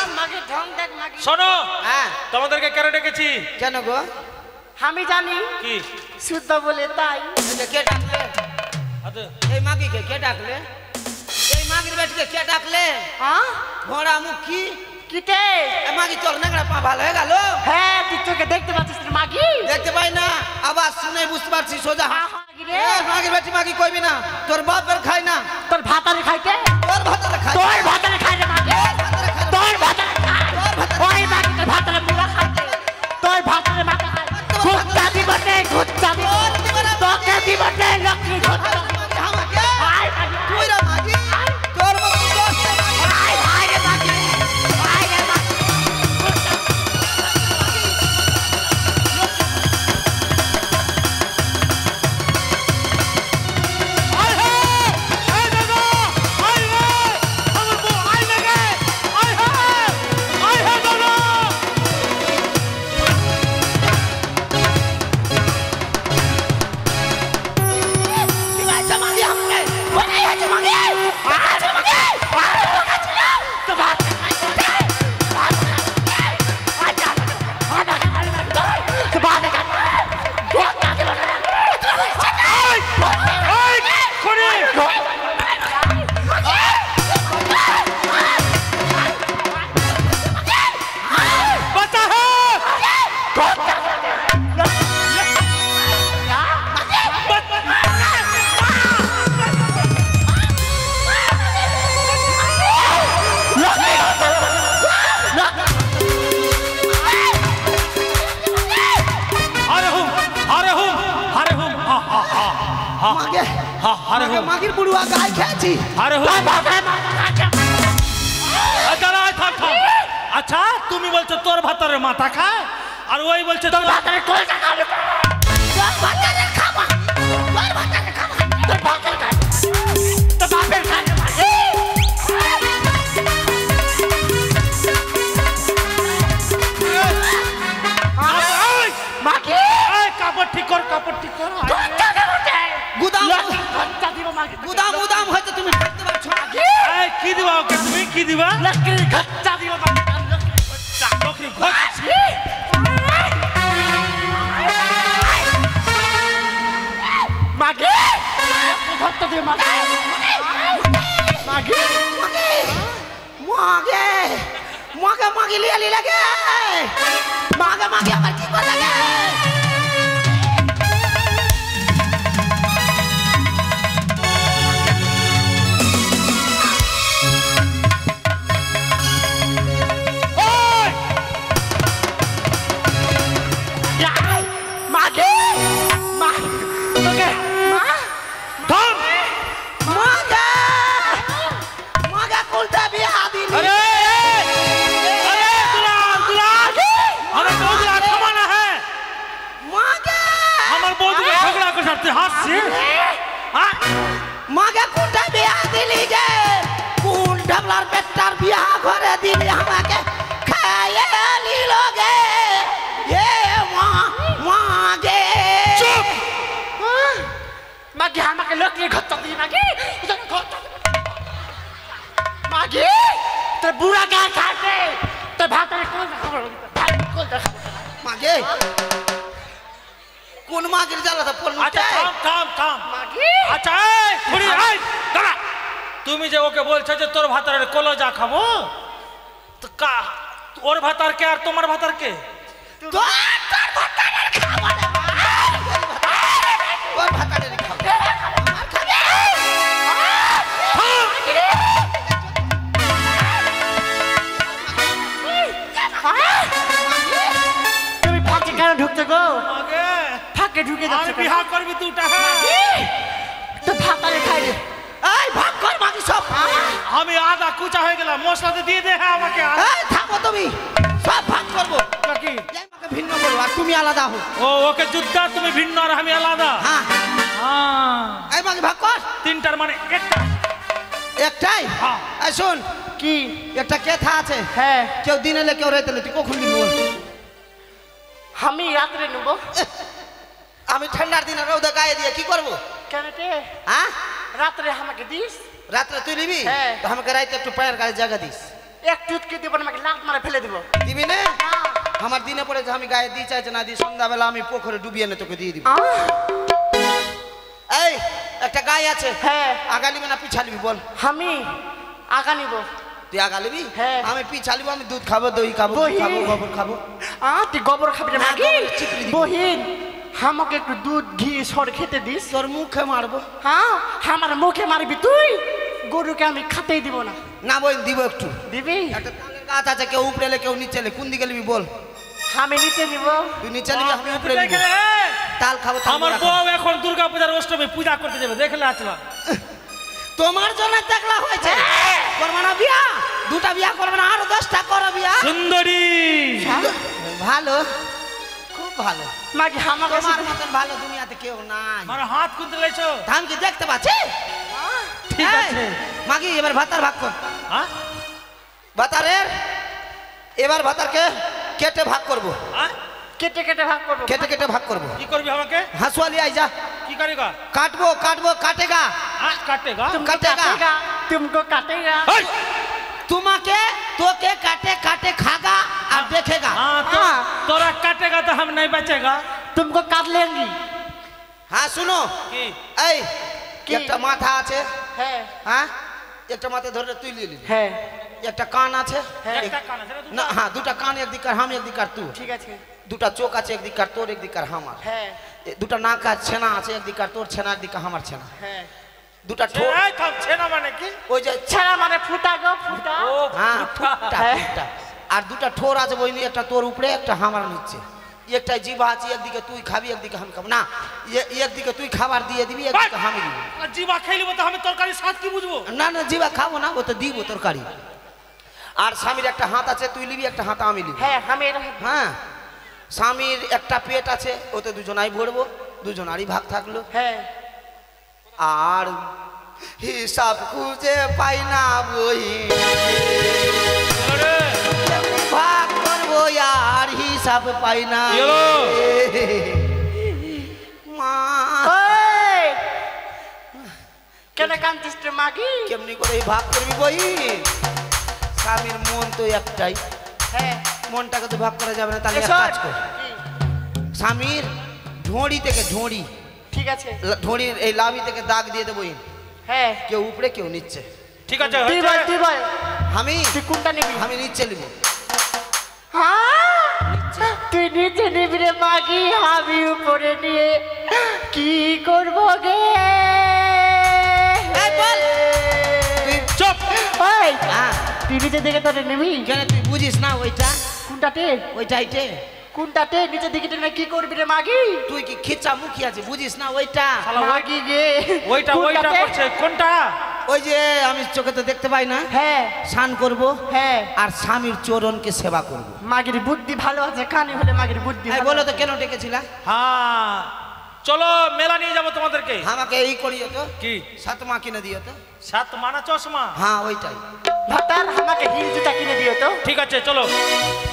শোনো, হ্যাঁ তোমাদেরকে কেন ডেকেছি? কেন গো? আমি জানি কি শুদ্ধ বলে তাই। কে ডাকলে? এই মাগিকে কে ডাকলে? এই মাগির বেটিকে কে ডাকলে? হ্যাঁ ঘোড়া মুখ কি কিটে? এ মাগি তোর নেগড়া পা ভালো হয়ে গেল? হ্যাঁ তুই চোখে দেখতে পাচ্ছিস না মাগি? দেখতে পাই না, আবার শুনে বুঝতে পারছি সোজা। মাগি রে, মাগির বেটি মাগি কইবি না, তোর বাপের খাই না। তোর ভাতারে খাইতে? তোর ভাতারে খাই। তোর ভাতারে খাই রে মাগি, তোর ভাতারে খাই। ওই মাগি তোর ভাতারে মুড়া খাইতে, তোর ভাতারে মাথা খাই। ঘুরতা দিবনে ঘুরতা দিব, তোকে দিবনে লক্ষ্মী ঘুরতা দিব। আমাকে আয় মাগি, তুই রে মাগি, তোর মতো দোষ রে মাগি। আয় ভাই রে মাগি, আয় রে মাগি। মাগির বুড়ুয়া গায়ে খেয়েছি। আচ্ছা তুমি বলছো তোর ভাতারের মাথা খায়, আর ওই বলছে তোর ভাতারের কলটা খাবে। তোর ভাতারে খাবা, তোর ভাতারে খাবা, তোর ভাতারে খায়, তোর বাপের খায় রে মাগি। মাগি কাপড় ঠিক কর, কাপড় ঠিক কর। গুদাম খরচা দিব মাগি, গুদাম গুদাম হয়তো তুমি দেখতে পাচ্ছ মাগি। কি দিবা ওকে? তুমি কি দিবা? লক্ষ্মীর খরচা দিব মাগি, লক্ষ্মীর খরচা। লক্ষ্মীর খরচা? মাগি খরচা দিব মাগি, মাগি মাগে মাগে মাগে লিয়ালি লাগে, মাগে মাগে আমার কি করে লাগে। মাগে কোনটা বিয়া দিলি গে? কোন ঢাবলার পেটটার বিয়া ঘরে দিলি আমাকে খাইয়ে নিল গে? এ মা মাগে চুপ। মাগি আমাকে লক্ষ্মীর খরচা দিই মাগি, মাগি তোর বুড়া গা খাইতে, তোর ভাতারে কলটা খাবার, কলটা খাবার। মাগে কোন মাগির জ্বালাতে পড়ল? আচ্ছা থাম থাম থাম মাগি আচ্ছা খুড়ি আই দাঁড়া। তুমি যে ওকে বলছো যে তোর ভাতারের কলজা খাবো, তো কা ওর ভাতার কে আর তোমার ভাতার কে? তোর ভাতারের খাবার, তোর ভাতারের খাবার। আমি আদা কুচা হয়ে গেলাম, মশলাতে দিয়ে দে। হ্যাঁ আমাকে এই থামো তুমি, সব ভাগ করবো। কি এই আমাকে ভিন্ন করবো আর তুমি আলাদা হো। ও ওকে যুদ্ধা, তুমি ভিন্ন আর আমি আলাদা। হ্যাঁ এই আমাকে ভাগ কর। তিনটার মানে একটা। একটাই? হ্যাঁ। এই শোন, কি একটা কথা আছে। হ্যাঁ কেউ দিন এলে কেউ রাত এলে, তুই কখন দিবি বল? আমি রাত্রে নেব। আমি ঠান্ডার দিনে রোদে গায়ে দিয়ে কি করবো? কেন রে হ্যাঁ রাত্রে আমাকে দিস? রাত্রে তুই নিবি? হ্যাঁ। তো আমাকে রাইতে একটু পায়ের গায়ে জায়গা দিস। একটু উৎকে দেবো না, আমাকে লাত মারে ফেলে দেবো। দিবি না? আমার দিনে পড়ে যে আমি গায়ে দিই চাইছে না দিই, সন্ধ্যাবেলা আমি পুকুরে ডুবিয়ে এনে তোকে দিয়ে দিবি। এই একটা গায়ে আছে, হ্যাঁ আগা নিবি না পিছা নিবি বল? আমি আগা নিব। তুই আগা নিবি? হ্যাঁ। আমি পিছা নিবো, আমি দুধ খাবো, দই খাবো, ঘি খাবো, গোবর খাবো। তুই গোবর খাবি না হ্যাঁ, মাগি? গোবর চিপড়ি দিবি। বহিন আমাকে একটু দুধ ঘি সর খেতে দিস। তোর মুখে মারবো। হ্যাঁ আমার মুখে মারবি তুই? গরুকে আমি খাতেই দিব না। না বল দিব একটু। দিবি? একটা তালের গাছ আছে, কেউ উপরে এলে কেউ নিচে এলে, কোন দিকে নিবি বল? আমি নিচে নিব। তুই নিচে নিবি, আমি উপরে নিবি। দেখলে তাল খাবো, তাল আমার বড়া খাবো। বউ এখন দুর্গা পূজার অষ্টমী পূজা করতে যাবে, দেখলে আসলাম। তোমার জন্য দেখলা হয়েছে। করবে না বিয়া? দুটা বিয়া করবে না, আরো 10টা করো বিয়া। সুন্দরী ভালো, খুব ভালো। মাগি আমাকে তোমার মতন ভালো দুনিয়াতে কেউ নাই। আমার হাত কুনতে লাইছো। ধান কি দেখতে পাচ্ছি? ঠিক এই, আছে। মাগি এবার ভাতার ভাগ কর। হ্যাঁ ভাতারের এবার ভাতারকে কেটে ভাগ করব। হ্যাঁ? কেটে কেটে ভাগ করবো। কেটে কেটে ভাগ করব। কি করবি আমাকে? হাসুয়ালি আই যা। কি করেগা? কাটবো কাটবো, কাটেগা। হ্যাঁ কাটেগা। तुमको काटेगा। काटेगा, तुमको काटेगा। এই! তোমাকে তোকে কাটে কাটে খাগা আর দেখেগা। हाँ तो हाँ। तोरा काटेगा तो हम नहीं बचेगा। तुमको काट लेंगी। হ্যাঁ শুনো, কি? এই কি? একটা মাথা আছে, है হ্যাঁ একটা মাথা ধরে তুই নিলি। है একটা কান আছে, একটা কান আছে না দুটো? না হ্যাঁ দুটা কান, একদিক আর হাম একদিক আর তুই। ठीक है দুটা চোখ আছে, একদিক আর তোর একদিক আর হামার। है দুটা নাক আছে, ছেনা আছে, একদিক আর তোর ছেনা, একদিক আর হামার ছেনা। है দুটা ঠোঁট, এই থাম ছেনা মানে কি? ওই যে छेड़ा माने फूटा गो फूटा। ও হ্যাঁ ফুটা। ফুটটা হ্যাঁ। ফুটটা। আর দুটা ঠোর আছে, ওই নিয়ে একটা তোর উপরে একটা হামার নিচে। একটা জিভা আছে, একদিকে তুই খাবি একদিকে আমি খাবো না, একদিকে তুই খাবার দিয়ে দিবি, একদিকে আমি দিব। জিবা খাইলি তো আমি তরকারি স্বাদ কি বুঝবো? না না জিভা খাবো না, ও তো দিব তরকারি। আর স্বামীর একটা হাত আছে, তুই নিবি একটা হাত আমি নিবি। है हमें হ্যাঁ স্বামীর একটা পেট আছে, ওতে দুজনাই ভরবো, দুজনারই ভাগ থাকলো। है আর হিসাব খুঁজে পাই না বই, আরে ভাগ করবো আর হিসাব পাই না। এলো। মা ओए কেন কান্তিস রে মাগি? কেমনি করে এই ভাগ করবি বই? স্বামীর মন তো একটাই, है মনটাকে তো ভাগ করা যাবে না। তাহলে এক এসব কাজ কর, স্বামীর ঢোঁড়ি থেকে ঢোঁড়ি, ঠিক আছে ঢোঁড়ির এই লাভি থেকে দাগ দিয়ে দেবো। है কেউ উপরে কেউ নিচ্ছে। ঠিক আছে তুই হয়েছে। বল আমি তুই কোনটা নিবি? আমি নিচ্ছে নিব। হ্যাঁ তুই নিচে নিবি রে মাগি, আমি উপরে নিয়ে কি করব গে? এই বল। তুই চুপ। ওই হ্যাঁ তুই নিচে দিকে তোরে নিবি? কেন তুই বুঝিস না ওইটা? কোনটাতে ওইটাইটে কোনটাতে নিচে দিকে টেনে কি করবি রে মাগি? তুই কি খিচা মুখি আছে, বুঝিস না ওইটা? শালা ওই মাগি গে ওইটা ওইটা কোনটাতে? করছে কোনটা? ওই যে আমি চোখে তো দেখতে পাই না, হ্যাঁ স্নান করব হ্যাঁ আর স্বামীর চরণকে সেবা করব। মাগির বুদ্ধি ভালো আছে, কানি হলে মাগির বুদ্ধি এই ভালো বলো তো আছে। কেন ডেকেছিলা? হ্যাঁ চলো মেলা নিয়ে যাবো তোমাদেরকে। আমাকে এই করিও তো, কি? সাতমা কিনে দিও তো। সাত মানা চশমা? হ্যাঁ ওইটাই। ভাতার আমাকে হিল জুতা কিনে দিও তো। ঠিক আছে চলো।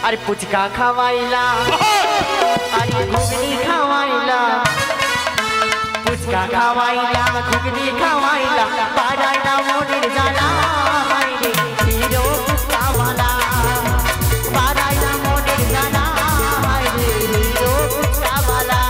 আরে পুচকা খাওয়াইলা, আরে ঘুগনি খাওয়াইলা, পুচকা খাওয়াইলা ঘুগনি খাওয়াইলা, পারাইলা মনের জ্বালা, হায়রে হিরো পুচকাওয়ালা, পারাইলা মনের জ্বালা, হায়রে হিরো পুচকাওয়ালা।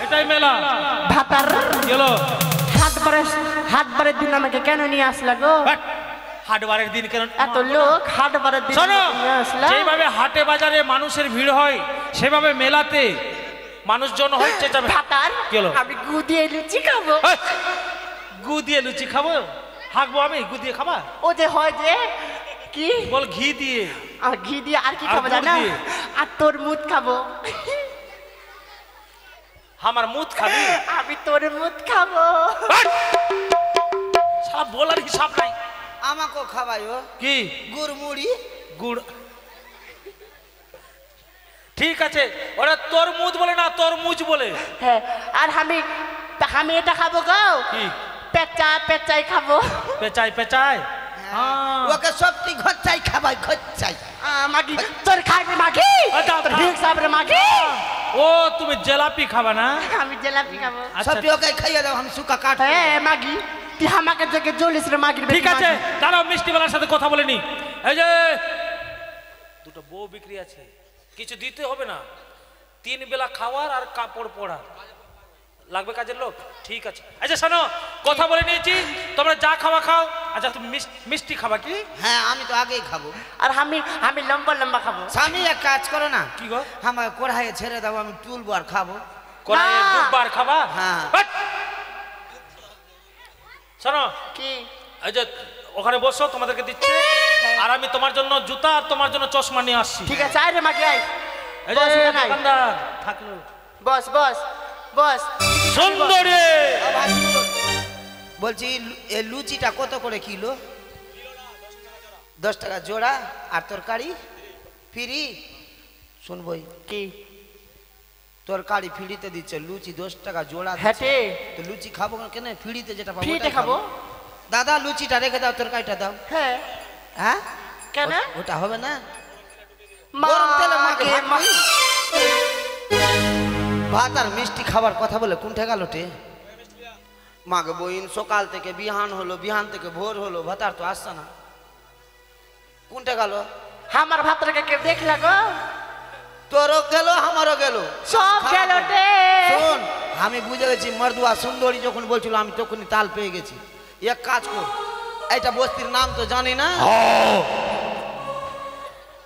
এটাই মেলা। ভাতার গেলো। হাটবারের দিন আমাকে কেন নিয়ে আসলা গো? হাটবারের দিন কেন? এত লোক হাটবারের দিন শোনো, নিয়ে আসলা? যেভাবে হাটে বাজারে মানুষের ভিড় হয় সেভাবে মেলাতে মানুষজন হয় চেঁচাবে। ভাতার কি হলো? আমি গু দিয়ে লুচি খাবো। এই, গু দিয়ে লুচি খাবো? হাঁকবো আমি? গু দিয়ে খাবা? ও যে হয় যে কি বল ঘি দিয়ে। আর ঘি দিয়ে আর কি খাবো আর গুড় জানো দিয়ে? আর তোর মুদ খাবো আমার মুখ খাবি আমি তোর মুদ খাবো সব বলার হিসাব নাই আমাকেও খাওয়াইও কি গুড় মুড়ি গুড় ঠিক আছে ওরা তোর মুজ বলে না তোর মুজ বলে হ্যাঁ আর আমি এটা খাবো গো কি পেঁচাই খাবো পেঁচাই পেঁচাই ওকে সব তুই ঘর চাই খাবাই ঘর চাই মাগি তোর খাইবে মাগি আচ্ছা, তোর ঠিক সাবরে মাগি ও তুমি জিলাপি খাবা না আমি জিলাপি খাবো আচ্ছা সব ওকে খাইয়ে দাও আমি সুকা কাট হ্যাঁ মাগি তুই আমাকে দেখে জ্বলিস রে মাগির ঠিক আছে দাঁড়াও মিষ্টিওয়ালার সাথে কথা বলে নি এই যে দুটো বউ বিক্রি আছে কিছু দিতে হবে না 3 বেলা খাওয়ার আর কাপড় পরা লাগবে কাজের লোক ঠিক আছে আচ্ছা শোনো কথা বলে নিয়েছি তোমরা যা খাওয়া খাও আচ্ছা তুমি মিষ্টি খাবা কি হ্যাঁ আমি তো আগেই খাবো আর আমি লম্বা লম্বা খাবো স্বামী এক কাজ করো না কি গো আমার কড়াইয়ে ছেড়ে দাও আমি তুলবো আর খাবো কড়াইয়ে না। দুবার খাবা হ্যাঁ। বাট! শোনো কি এই যে ওখানে বসো তোমাদেরকে দিচ্ছে আর আমি তোমার জন্য জুতা আর তোমার জন্য চশমা নিয়ে আসছি ঠিক আছে আয় রে মাগি আয় এই যে বস এখানে আয়। দোকানদার থাকলো বস বস বস সুন্দরী বলছি এই লুচিটা কত করে কিলো 10 টাকা জোড়া আর তরকারি ফ্রি শুনবই কি তরকারি ফ্রিতে দিচ্ছে লুচি 10 টাকা জোড়া দিচ্ছে। হেঁটে তো লুচি খাবো কেন ফ্রিতে যেটা পাবো ফ্রিতে ওটাই খাবো দাদা লুচিটা রেখে দাও তরকারিটা দাও হ্যাঁ হ্যাঁ কেন ওটা হবে না মা গরম তেলে মাকে গে মা। ভাত আর মিষ্টি খাবার কথা বলে কোনটা গেল টে মাকে বইন সকাল থেকে বিহান হলো বিহান থেকে ভোর হলো ভাতার তো আসছে না কোনটা গেল আমার ভাতটাকে কে দেখলা গো তোরও গেল আমারও গেল সব গেল রে শোন আমি বুঝে গেছি মর্দুয়া সুন্দরী যখন বলছিল আমি তখনই তাল পেয়ে গেছি এক কাজ কর এইটা বস্তির নাম তো জানি না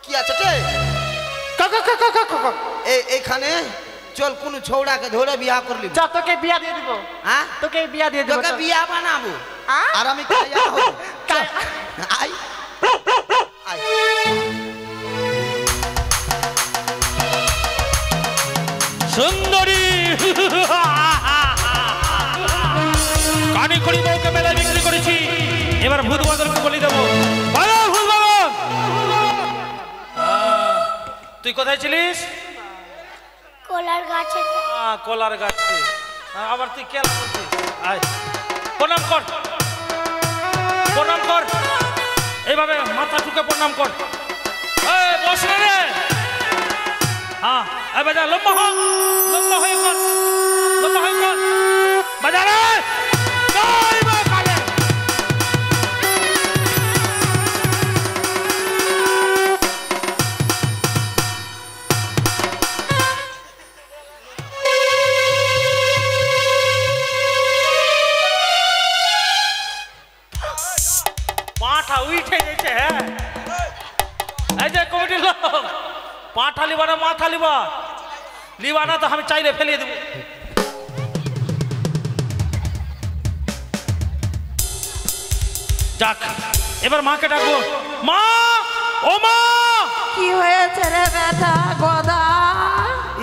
কি আছে টে এইখানে চল কোন ছৌড়াকে ধরে বিয়া করলি যা তোকে বিয়া দিয়ে দিব হ্যাঁ তোকে বিয়া দিয়ে দিব তোকে বিয়া বানাবো আ? আর আমি কায়া হবো চল, আই আই সুন্দরী কানি করি বউকে মেলায় বিক্রি করেছি এবার ভূত বাদলকে বলি দেবো বলো ভূত বাদল তুই কোথায় ছিলিস কলার গাছে কলার গাছে আবার তুই কেলা করছিস আয় প্রণাম কর প্রণাম কর এইভাবে মাথা ঠুকে প্রণাম কর এই বস রে হ্যাঁ এই বাজা লম্বা হ লম্বা হয়ে কর লম্বা হয়ে কর বাজা রে জয় মা কালী পাঁঠা উঠে গেছে হ্যাঁ এই যে কমিটির লোক পাঁঠা লিবা না মাথা লিবা লিবা না তো আমি চাইলে ফেলিয়ে দেবো যাক এবার মাকে ডাকবো মা ও মা কি হয়েছে রে বেটা গদা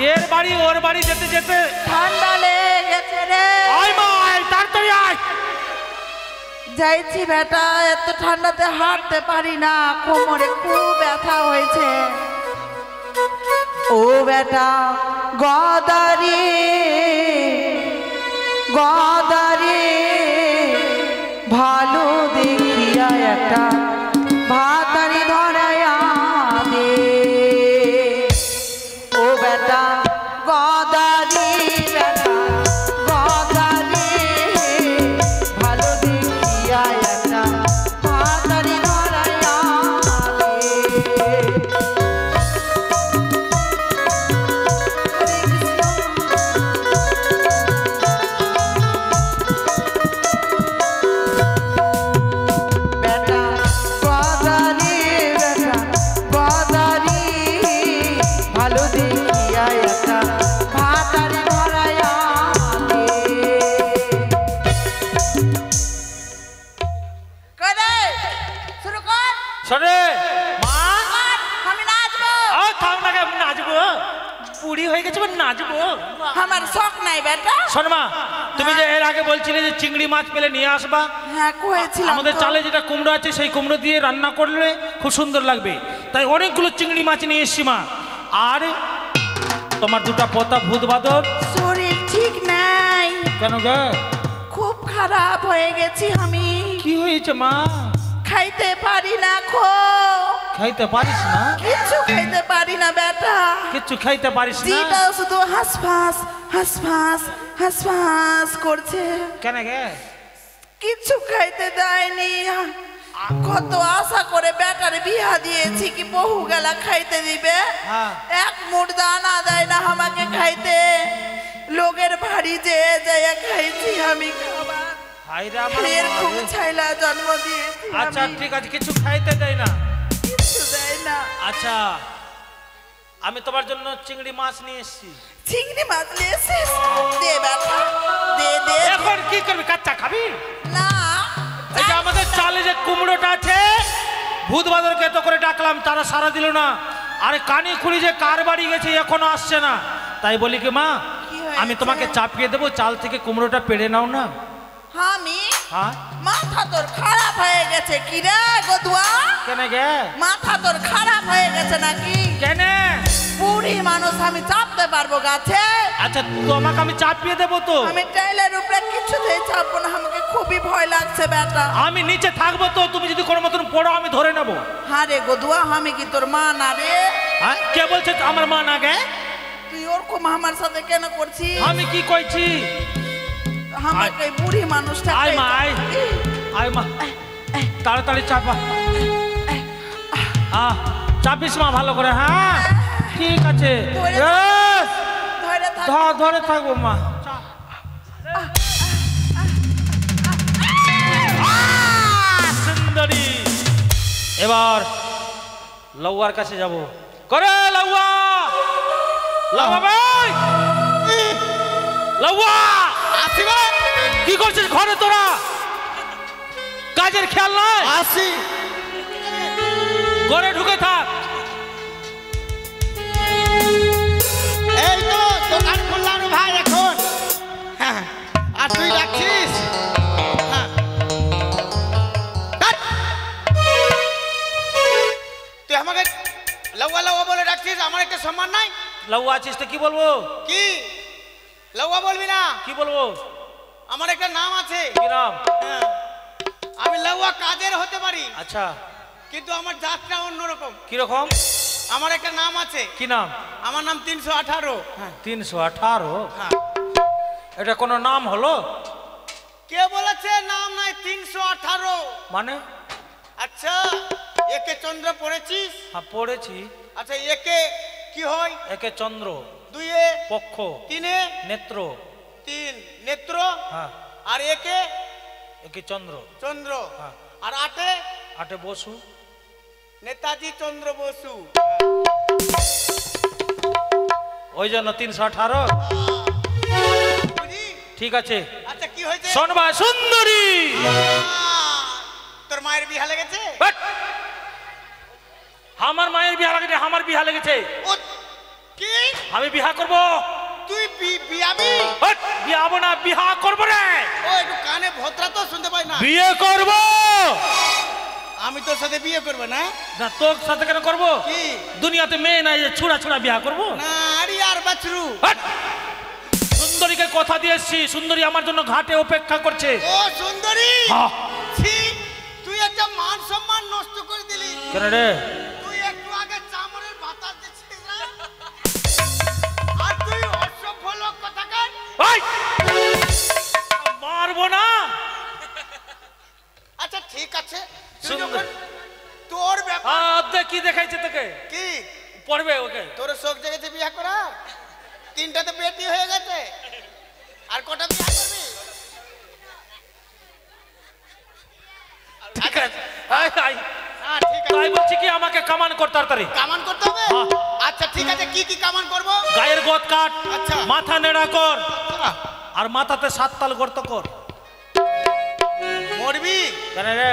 এর বাড়ি ওর বাড়ি যেতে যেতে ঠান্ডা লেগেছে রে আয় মা আয় তাড়াতাড়ি আয় যাইছি বেটা এত ঠান্ডাতে হাঁটতে পারি না কোমরে খুব ব্যথা হয়েছে ও বেটা গদারি গদারি ভালো দেখিয়া একটা ভাতারি ধরাইয়া দে ও বেটা গদারি বেটা গদারি ভালো দেখিয়া একটা ভাতারি ধরাইয়া দে বেটা গদারি বেটা গদারি ভালো দেখিয়া একটা ভাতারি ধরাইয়া দে কই রে শুরু কর সরে মা নাচবো বুড়ি হয়ে গেছে নাচবো আমার শখ নাই বেটা। শোন মা তুমি যে এর আগে বলছিলে যে চিংড়ি মাছ পেলে নিয়ে আসবা হ্যাঁ কয়েছিলাম আমাদের চালে যেটা কুমড়ো আছে সেই কুমড়ো দিয়ে রান্না করলে খুব সুন্দর লাগবে তাই অনেকগুলো চিংড়ি মাছ নিয়ে এসছি মা আর তোমার দুটা পোতা ভূত বাদর শরীর ঠিক নাই কেন গে খুব খারাপ হয়ে গেছি আমি কি হয়েছে মা খাইতে পারি না খো খাইতে পারিস না কিছু খাইতে পারি না বেটা কিচ্ছু খাইতে পারিস না জিটা শুধু হাসফাস হাসফাস হাসফাস করছে কেন গে কিছু খাইতে দেয়নি কত আশা করে বেটার বিয়া দিয়েছি কি বহু গেলা খাইতে দিবে হ্যাঁ। এক মুঠ দানা দেয় না আমাকে খাইতে লোকের বাড়ি যে যায় খাইছি আমি খাবার হায়রে আমার এরকম মা রে। ছাইলা জন্ম দিয়েছি আচ্ছা আমি। ঠিক আছে কিছু খাইতে দেয় না কিছু দেয় না আচ্ছা আমি তোমার জন্য চিংড়ি মাছ নিয়ে এসেছি চিংড়ি মাছ নিয়ে এসেছিস? দে বেটা দে দে এখন কি করবি কাচ্চা খাবি না এই যে আমাদের চালে যে কুমড়োটা আছে ভূত বাদরকে এত করে ডাকলাম তারা সারা দিল না আরে কানি খুঁড়ি যে কার বাড়ি গেছে এখনো আসছে না তাই বলি কি মা কি হয়েছে? আমি তোমাকে চাপিয়ে দেবো চাল থেকে কুমড়োটা পেড়ে নাও না আমি হ্যাঁ মাথা তোর খারাপ হয়ে গেছে কি রে গদুয়া কেন গে মাথা তোর খারাপ হয়ে গেছে নাকি কেন বুড়ি মানুষ আমি চাপতে পারবো গাছে আচ্ছা তোমাকে আমি চাপিয়ে দেবো তো আমি টাইলের উপরে কিছুতেই চাপবো না আমাকে খুবই ভয় লাগছে বেটা আমি নিচে থাকবো তো তুমি যদি কোনো মতন পড়ো আমি ধরে নেবো হ্যাঁ রে গদুয়া আমি কি তোর মা না রে হ্যাঁ কে বলছে আমার মা না গে তুই ওরকম আমার সাথে কেন করছিস আমি কি কইছি আমাকে বুড়ি মানুষটা আয় মা আয় আয় মা তাড়াতাড়ি চাপা চাপিস মা ভালো করে হ্যাঁ ঠিক আছে ধরে এস, ধরে থাক ধরে থাকবো মা সুন্দরী এবার লউয়ার কাছে যাব করে লউয়া লউয়া ভাই লউয়া আসিবা কি করছিস ঘরে তোরা কাজের খেয়াল নাই আসি ঘরে ঢুকে থাক এই তো দোকান খুললাম রে ভাই এখন হ্যাঁ, আর তুই ডাকছিস হ্যাঁ। ধ্যাৎ। তুই আমাকে লউয়া লউয়া বলে ডাকছিস আমার একটা সম্মান নাই লউয়া আছিস তো কি বলবো কি লউয়া বলবি না কি বলবো আমার একটা নাম আছে কি নাম হ্যাঁ। আমি লউয়া কাজের হতে পারি আচ্ছা কিন্তু আমার জাতটা অন্যরকম কিরকম আমার একটা নাম আছে কি নাম আমার নাম 318 হ্যাঁ 318 হ্যাঁ এটা কোনো নাম হলো কে বলেছে নাম নাই 318 মানে আচ্ছা একে চন্দ্র পড়েছিস হ্যাঁ পড়েছি আচ্ছা একে কি হয় একে চন্দ্র দুইয়ে পক্ষ তিনে নেত্র তিন নেত্র হ্যাঁ আর একে একে চন্দ্র চন্দ্র হ্যাঁ। আর আটে আটে বসু নেতাজি চন্দ্র বসু ওই জন্য 318 বুঝি? ঠিক আছে আচ্ছা কি হয়েছে শোনবা সুন্দরী তোর মায়ের বিহা লেগেছে বাট! আমার মায়ের বিহা লেগেছে আমার বিহা লেগেছে ও কি আমি বিহা করব তুই বিয়াবি বাট! বিয়া হবো না বিহা করব রে ও একটু কানে ভদ্রা তো শুনতে পাই না বিয়ে করব আমি তোর সাথে বিয়ে করবো না না তোর সাথে কেন করব কি দুনিয়াতে মেয়ে নাই যে ছুড়া ছুড়া বিয়া করব না আরে আর বাছরু বাট! সুন্দরীকে কথা দিয়ে এসছি সুন্দরী আমার জন্য ঘাটে অপেক্ষা করছে ও সুন্দরী হ্যাঁ। ছি তুই একটা মান সম্মান নষ্ট করে দিলি কেন রে তুই একটু আগে চামড়ের বাতাস দিচ্ছিস না আর তুই অসভ্য লোক কথাকার ওই! মারবো না আচ্ছা ঠিক আছে তুই সুন্দর। যখন তোর ব্যাপার কি দেখাইছে তোকে কি পড়বে ওকে তোর শোক জেগেছে বিয়ে করা তিনটাতে বেটি হয়ে গেছে আর কটা বিয়ে করবি ঠিক আছে আয়, আয়। হ্যাঁ ঠিক তাই আছে বলছি কি আমাকে কামান কর তাড়াতাড়ি কামান করতে হবে হ্যাঁ। আচ্ছা ঠিক আছে কি কি কামান করব গায়ের গোদ কাট আচ্ছা। মাথা নেড়া কর আর মাথাতে 7 তাল গর্ত কর মরবি কেন রে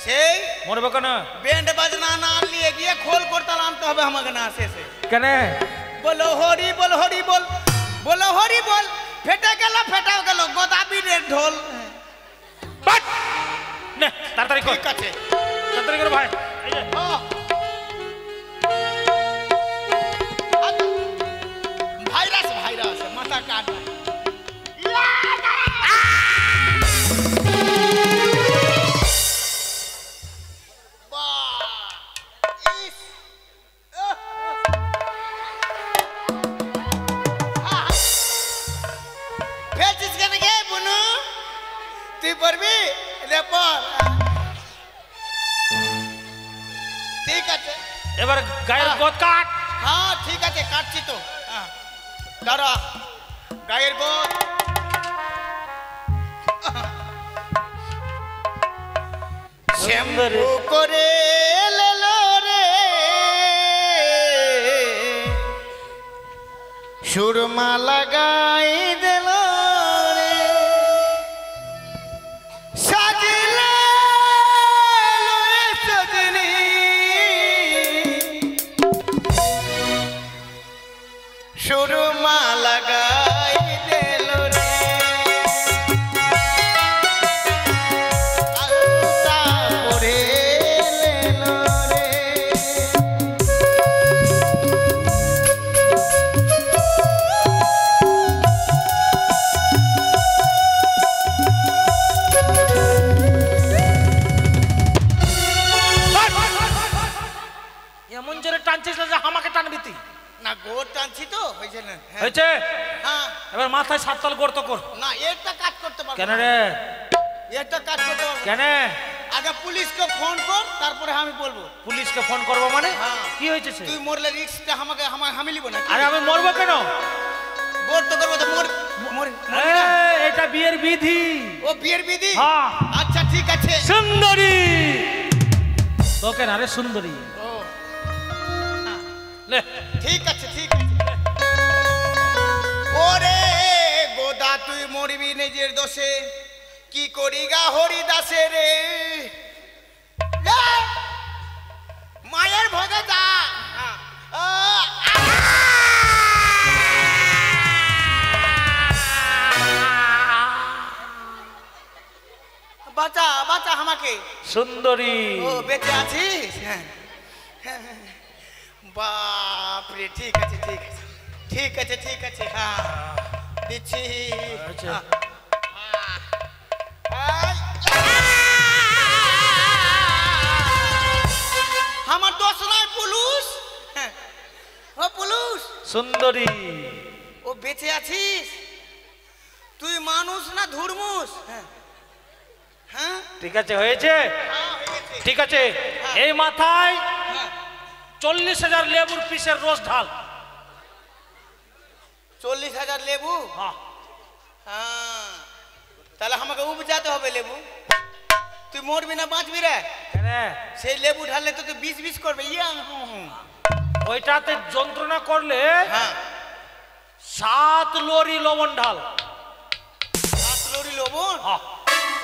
সেই মরবে কেন? ব্যান্ড বাজনা না নিয়ে গিয়ে খোল করতাল আনতে হবে আমাকে না শেষে। কেন? বলো হরি বল হরি বল, বলো হরি বল, ফেটে গেল ফেটাও গেল গোদাবীরের ঢোল। বাট নে তাড়াতাড়ি কর। ঠিক আছে তাড়াতাড়ি কর ভাই। এই যে ভাইরাস ভাইরাস মাথা কাট। ফেলছিস কেন গে বুনু? তুই পড়বি রে পর। ঠিক আছে এবার গায়ের গোদ কাট। হ্যাঁ ঠিক আছে কাটছি তো। হ্যাঁ দাঁড়া গায়ের গোদ। শ্যাম্পু করে লেলো রে সুরমা লাগাই দিল রে সাজিলে সজনী সুরমা লাগাই দিল রে আলতা পরে লেলো রে। এমন জোরে টানছিস না যে আমাকে টানবি তুই। না গোড় টানছি তো হয়েছে না। হ্যাঁ। হয়েছে? হ্যাঁ এবার মাথায় সাততাল গড় তো কর। না এটা কাজ করতে পারবো কেন না। রে? এটা কাজ করতে পারবো না। কেন? আগে পুলিশকে ফোন কর তারপরে আমি বলবো। পুলিশকে ফোন করবো মানে? হ্যাঁ। কি হয়েছে সে? তুই মরলে রিস্কটা আমাকে আমি লিব না। আরে আমি মরবো কেন? গোড় তো করবো তো এটা বিয়ের বিধি। ও বিয়ের বিধি? হ্যাঁ। আচ্ছা ঠিক আছে। সুন্দরী তোকে না রে সুন্দরী। ও লে ঠিক আছে ঠিক আছে। ওরে গোদা তুই মরবি নিজের দোষে, কি করি গা হরিদাসে রে। মায়ের ভোগে যা। বাঁচা বাঁচা আমাকে। সুন্দরী ও বেঁচে আছিস? হ্যাঁ বাপরে ঠিক আছে ঠিক আছে ঠিক আছে ঠিক আছে। হ্যাঁ দিচ্ছি। আচ্ছা। আমার দোষ নয় পুলুস। হ্যাঁ ও পুলুস। সুন্দরী ও বেঁচে আছিস? তুই মানুষ না ধুরমুস? হ্যাঁ হ্যাঁ ঠিক আছে হয়েছে হ্যাঁ, হয়ে গেছে। ঠিক আছে। এই মাথায় হ্যাঁ 40,000 লেবুর পিসের রস ঢাল। 40,000 লেবু? হ্যাঁ হ্যাঁ তাহলে আমাকে উপজাতে হবে লেবু। তুই মরবি না বাঁচবি রে? কেন? সেই লেবু ঢাললে তো তুই 20 করবে। ওইটাতে যন্ত্রণা করলে হ্যাঁ 7 লরি লবণ ঢাল। 7 লরি লবণ? হ্যাঁ।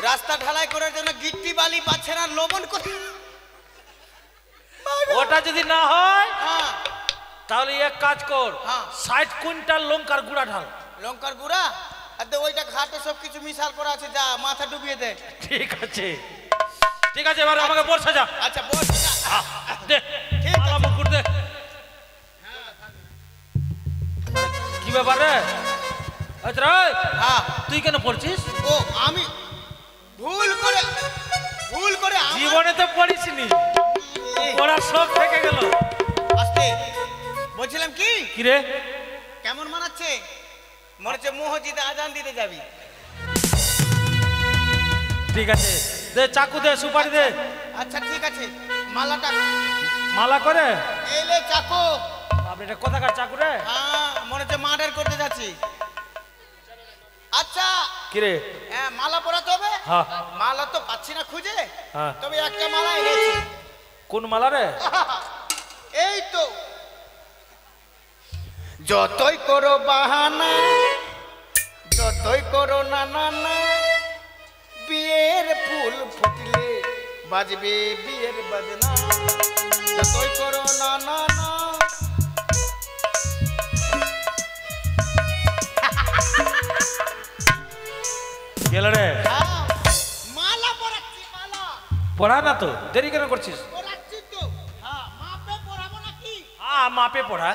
রাস্তা ঢালাই করার জন্য গিট্টি বালি পাচ্ছে না, লবণ করে। ওটা যদি না হয় হ্যাঁ তাহলে এক কাজ কর, হ্যাঁ। 60 কুইন্টাল লঙ্কার গুঁড়া ঢাল। লঙ্কার গুঁড়া? আর দে ওইটা ঘাটে সব কিছু মিশাল করা আছে, যা মাথা ডুবিয়ে দে। ঠিক আছে ঠিক আছে। এবার আমাকে বর্ষা যা। আচ্ছা বস। দে ঠিক আছে। মালা মুকুট দে। কি ব্যাপার রে? আচ্ছা রে, হ্যাঁ তুই কেন পড়ছিস? ও আমি ভুল করে আমার- জীবনে তো পড়িসনি, পড়ার শখ থেকে গেল। আস্তে বলছিলাম কি কি রে? কেমন মানাচ্ছে? মনে হচ্ছে মসজিদে আজান দিতে যাবি। ঠিক আছে দে, চাকু দে, সুপারি দে। আচ্ছা ঠিক আছে মালাটা মালা করে এলে চাকু। আপনি এটা কোথাকার চাকু রে? হ্যাঁ মনে হচ্ছে মার্ডার করতে যাচ্ছি। আচ্ছা কি রে? হ্যাঁ মালা পরাতে হবে। হ্যাঁ। মালা তো পাচ্ছি না খুঁজে। হ্যাঁ। তবে একটা মালা এনেছি। কোন মালা রে? এই তো যতই করো বাহানা, যতই করো না না না, বিয়ের ফুল ফুটলে বাজবে বিয়ের বাজনা যতই করো না না না গেল রে মালা পরাচ্ছি মালা পড়া না তো দেরি কেন করছিস পরাচ্ছি তো হ্যাঁ মাপে পরাবো নাকি হ্যাঁ মাপে পড়া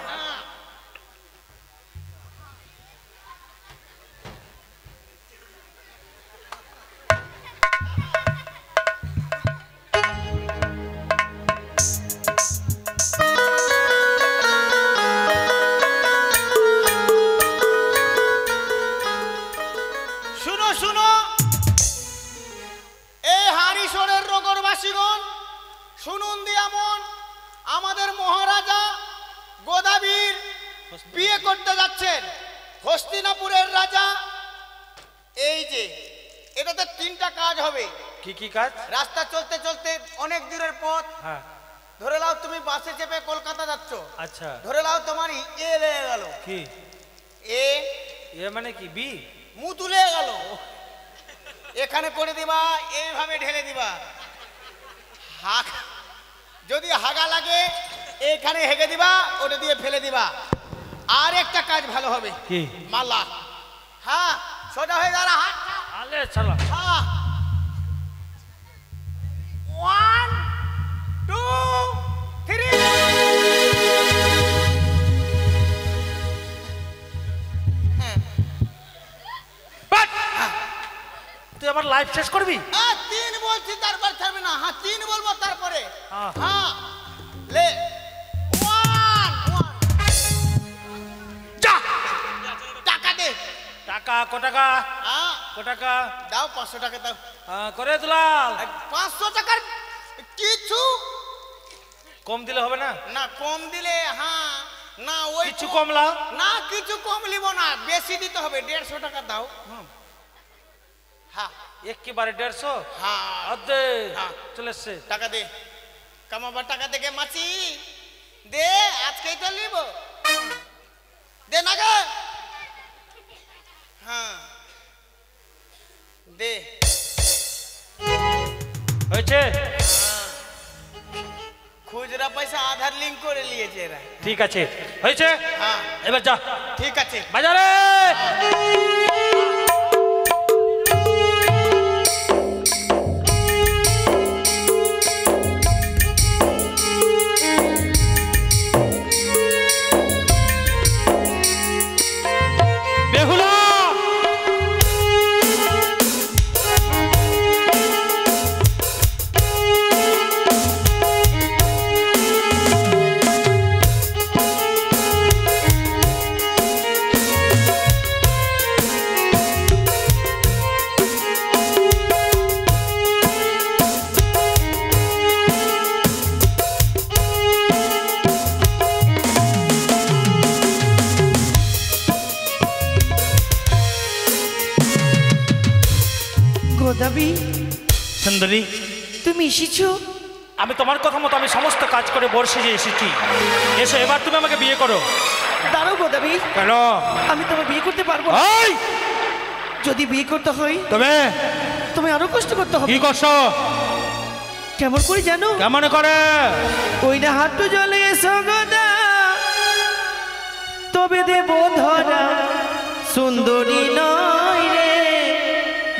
শুনো শুনো এই হারিশোরের নগরবাসীগণ শুনুন দিয়ামন আমাদের মহারাজা গোদাবীর বিয়ে করতে যাচ্ছেন হস্তিনাপুরের রাজা এই যে এটাতে তিনটা কাজ হবে কি কি কাজ রাস্তা চলতে চলতে অনেক দূরের পথ হ্যাঁ ধরে নাও তুমি বাসে চেপে কলকাতা যাচ্ছ আচ্ছা ধরে নাও তোমার এ লেগে গেল কি এ এ মানে কি বি মুতু লেগে গেল এখানে করে দিবা এইভাবে ঢেলে দিবা হাগ যদি হাগা লাগে এখানে হেগে দিবা ওটা দিয়ে ফেলে দিবা আর একটা কাজ ভালো হবে কি মালা হ্যাঁ সোজা হয়ে দাঁড়া হাত আলে চলো হ্যাঁ 1 2 তুই আমার লাইফ শেষ করবি 3 বলছি তারপর ছাড়বে না হ্যাঁ 3 বলবো তারপরে হ্যাঁ। হ্যাঁ লে 1 যা টাকা দে টাকা কত টাকা হ্যাঁ কত টাকা দাও 500 টাকা দাও করে দুলাল 500 টাকার কিছু কম দিলে হবে না না কম দিলে হ্যাঁ না ওই কিছু কম লাও না কিছু কম লিব না বেশি দিতে হবে 150 টাকা দাও হ্যাঁ একেবারে 150 হ্যাঁ অদে হ্যাঁ। চলে এসছে টাকা দে কামাবার টাকা থেকে মাছি দে আজকেই তো নিব দে না গে হ্যাঁ দে হয়েছে খুচরা পয়সা আধার লিঙ্ক করে নিয়েছে এরা ঠিক আছে হয়েছে হ্যাঁ এবার যা ঠিক আছে বাজারে বেহুলা গোদাবি সুন্দরী তুমি এসেছো আমি তোমার কথা মতো আমি সমস্ত কাজ করে বর্ষে যে এসেছি এসো এবার তুমি আমাকে বিয়ে করো দাঁড়াও গোদাবি কেন আমি তোমার বিয়ে করতে পারবো এই যদি বিয়ে করতে হয় তবে তুমি আরো কষ্ট করতে হবে কি কষ্ট কেমন করে জানো কেমন করে ওই না হাঁটু জলে এসো গোদা তবে দেব ধরা সুন্দরী নয় রে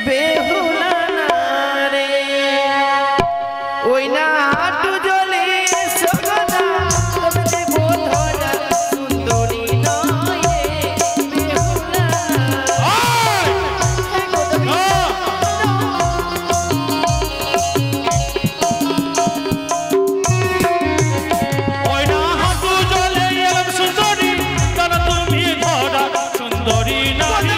বেহুলা না রে ওই না হাঁটু জলে এসো গোদা তবে দেব ধরা সুন্দরী নয় রে বেহুলা না ওই না হাঁটু জলে এলাম সুন্দরী কেন তুমি ধরা সুন্দরী নারী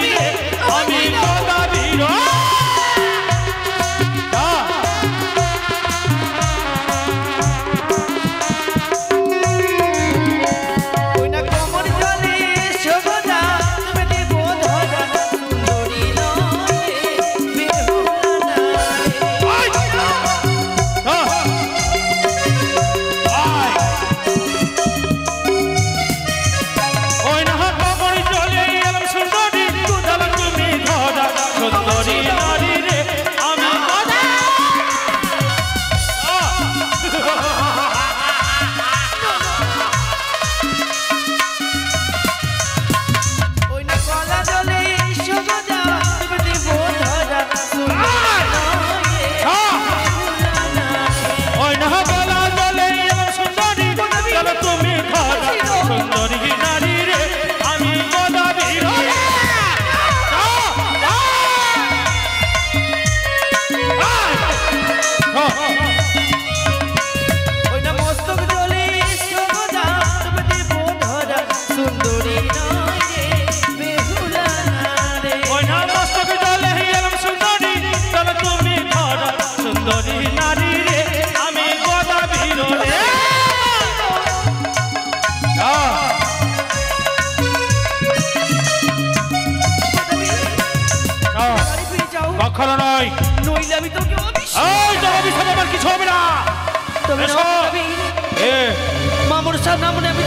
মামুর সামনে আমি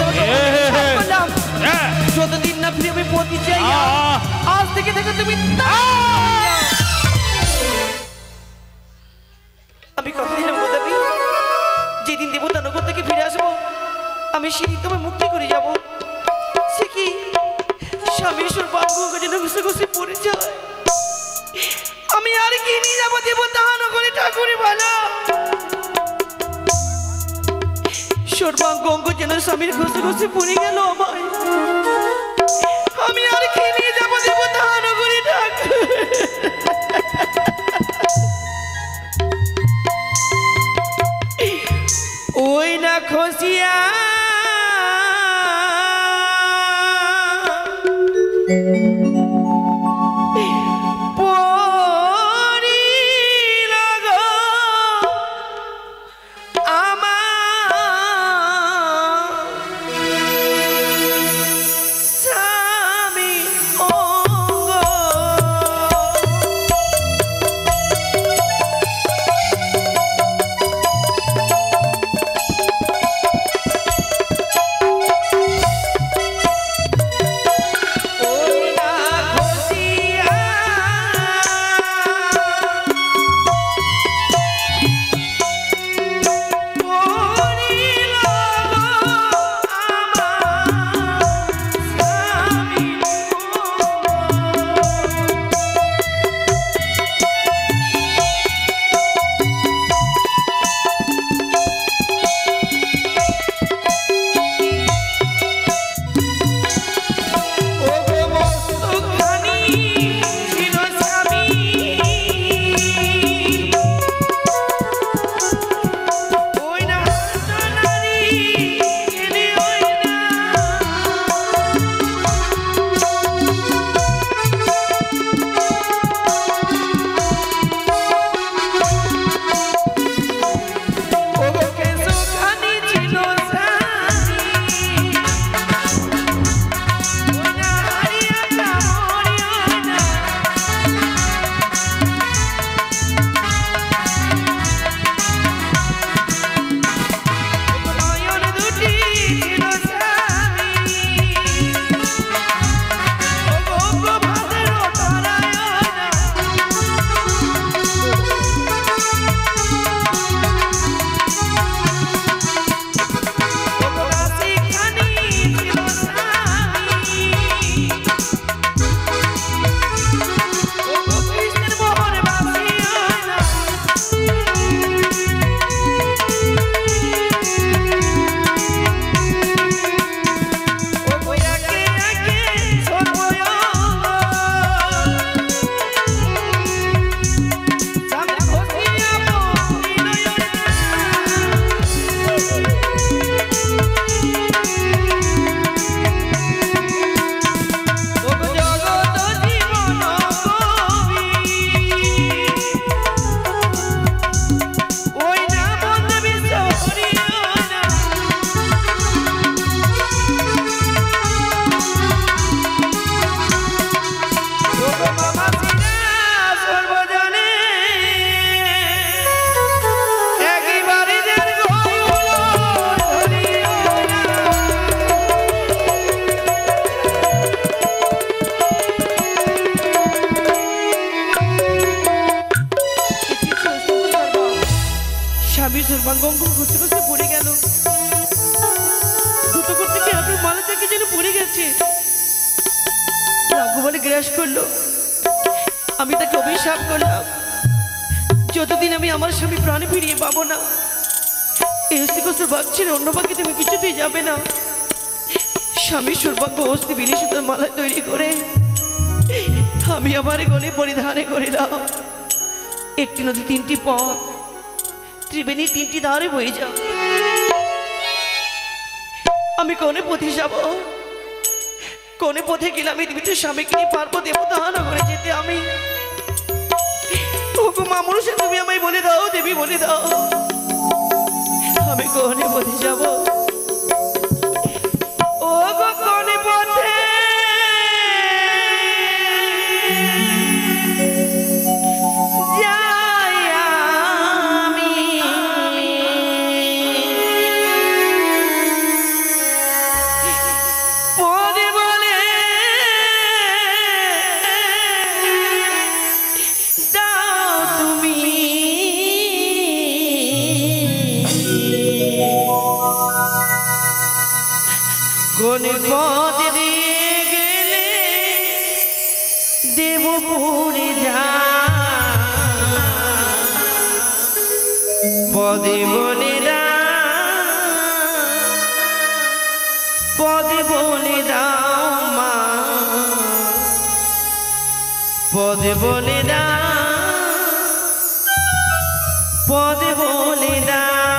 যতদিন না ফিরে আমি পতি চাই আজ থেকে থেকে তুমি আমি কথা দিলাম দেবী যেদিন দেবতা নগর থেকে ফিরে আসবো আমি সেদিন তোমায় মুক্তি করে যাব সে কি স্বামীশ্বর বাবু যেন ঘুষে ঘুষে পড়ে যায় আমি আর কি নিয়ে যাবো দেবতা নগরে ঠাকুরে ভালো সর্বাঙ্গ যেন স্বামীর ঘষে ঘষে পড়ে গেল আমায় আমি আর কি নিয়ে যাবো দেবতা নগরে ঠাকুর ওই না খসিয়া আমি তাকে অভিশাপ করলাম যতদিন আমি আমার স্বামী প্রাণে ফিরিয়ে পাবো না এই অস্থিকষ্টের ভাগ ছেড়ে অন্য পাখি তুমি কিছুতেই যাবে না স্বামী সৌভাগ্য অস্থি বিনিশুদ্ধ মালা তৈরি করে আমি আমার গলে পরিধানে করে দাও একটি নদী তিনটি পথ ত্রিবেণী তিনটি ধারে বয়ে যাও আমি কোনে পথে যাব কোনে পথে গেলে আমি দুটো স্বামীকে নিয়ে পারবো দেবতা নগরে যেতে আমি ওগো মা মনুষ্য তুমি আমায় বলে দাও দেবী বলে দাও আমি কোনে পথে যাব ওগো কোনে পথে যাই আমি কোন পথ দিয়ে গেলে দেবপুরে যা পদে বলে পদে বলে দাও মা পদে বলে দাও পদে বলে দাও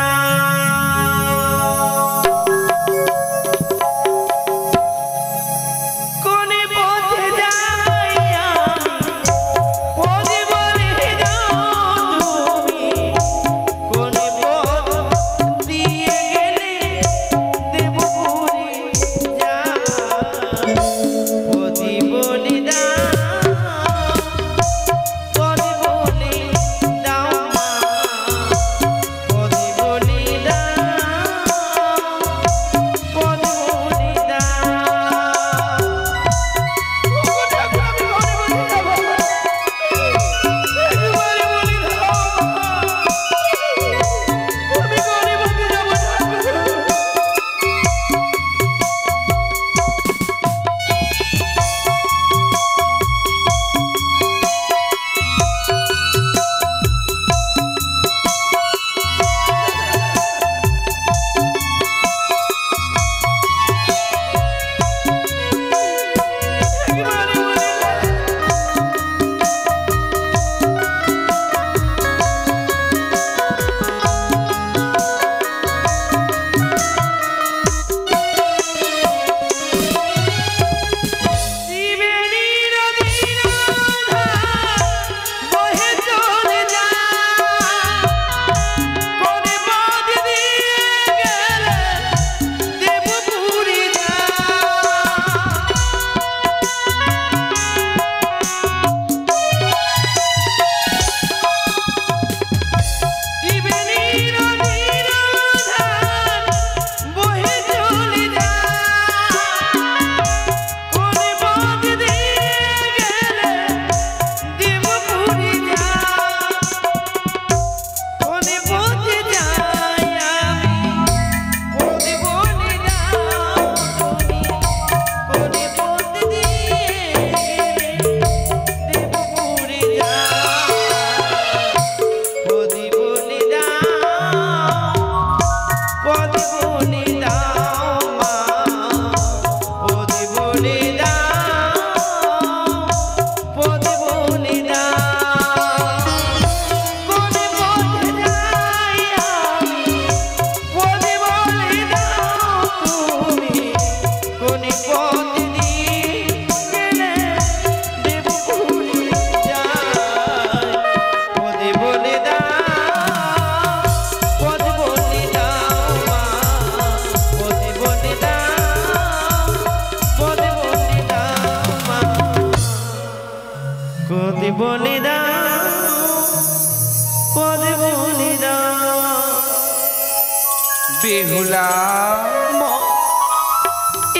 বেহুলা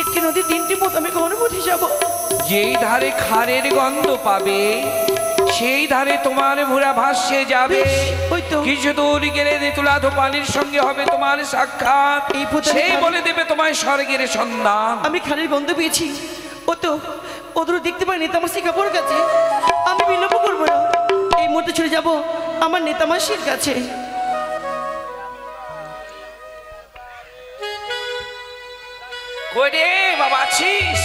একটি নদী তিনটি পথ আমি কোন পথে যাব যেই ধারে খারের গন্ধ পাবে সেই ধারে তোমার ভুরা ভাসে যাবে ওই তো কিছু দূর গেলে তেতুলাধ পানির সঙ্গে হবে তোমার সাক্ষাৎ সেই বলে দেবে তোমায় স্বর্গের সন্ধান আমি খারের গন্ধ পেয়েছি ও তো ওদের দেখতে পাই নেতামাসি কাপড় কাছে আমি বিলম্ব করবো না এই মুহূর্তে চলে যাব আমার নেতামাসির কাছে কই রে বাবা আছিস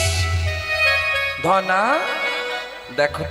ধনা দেখো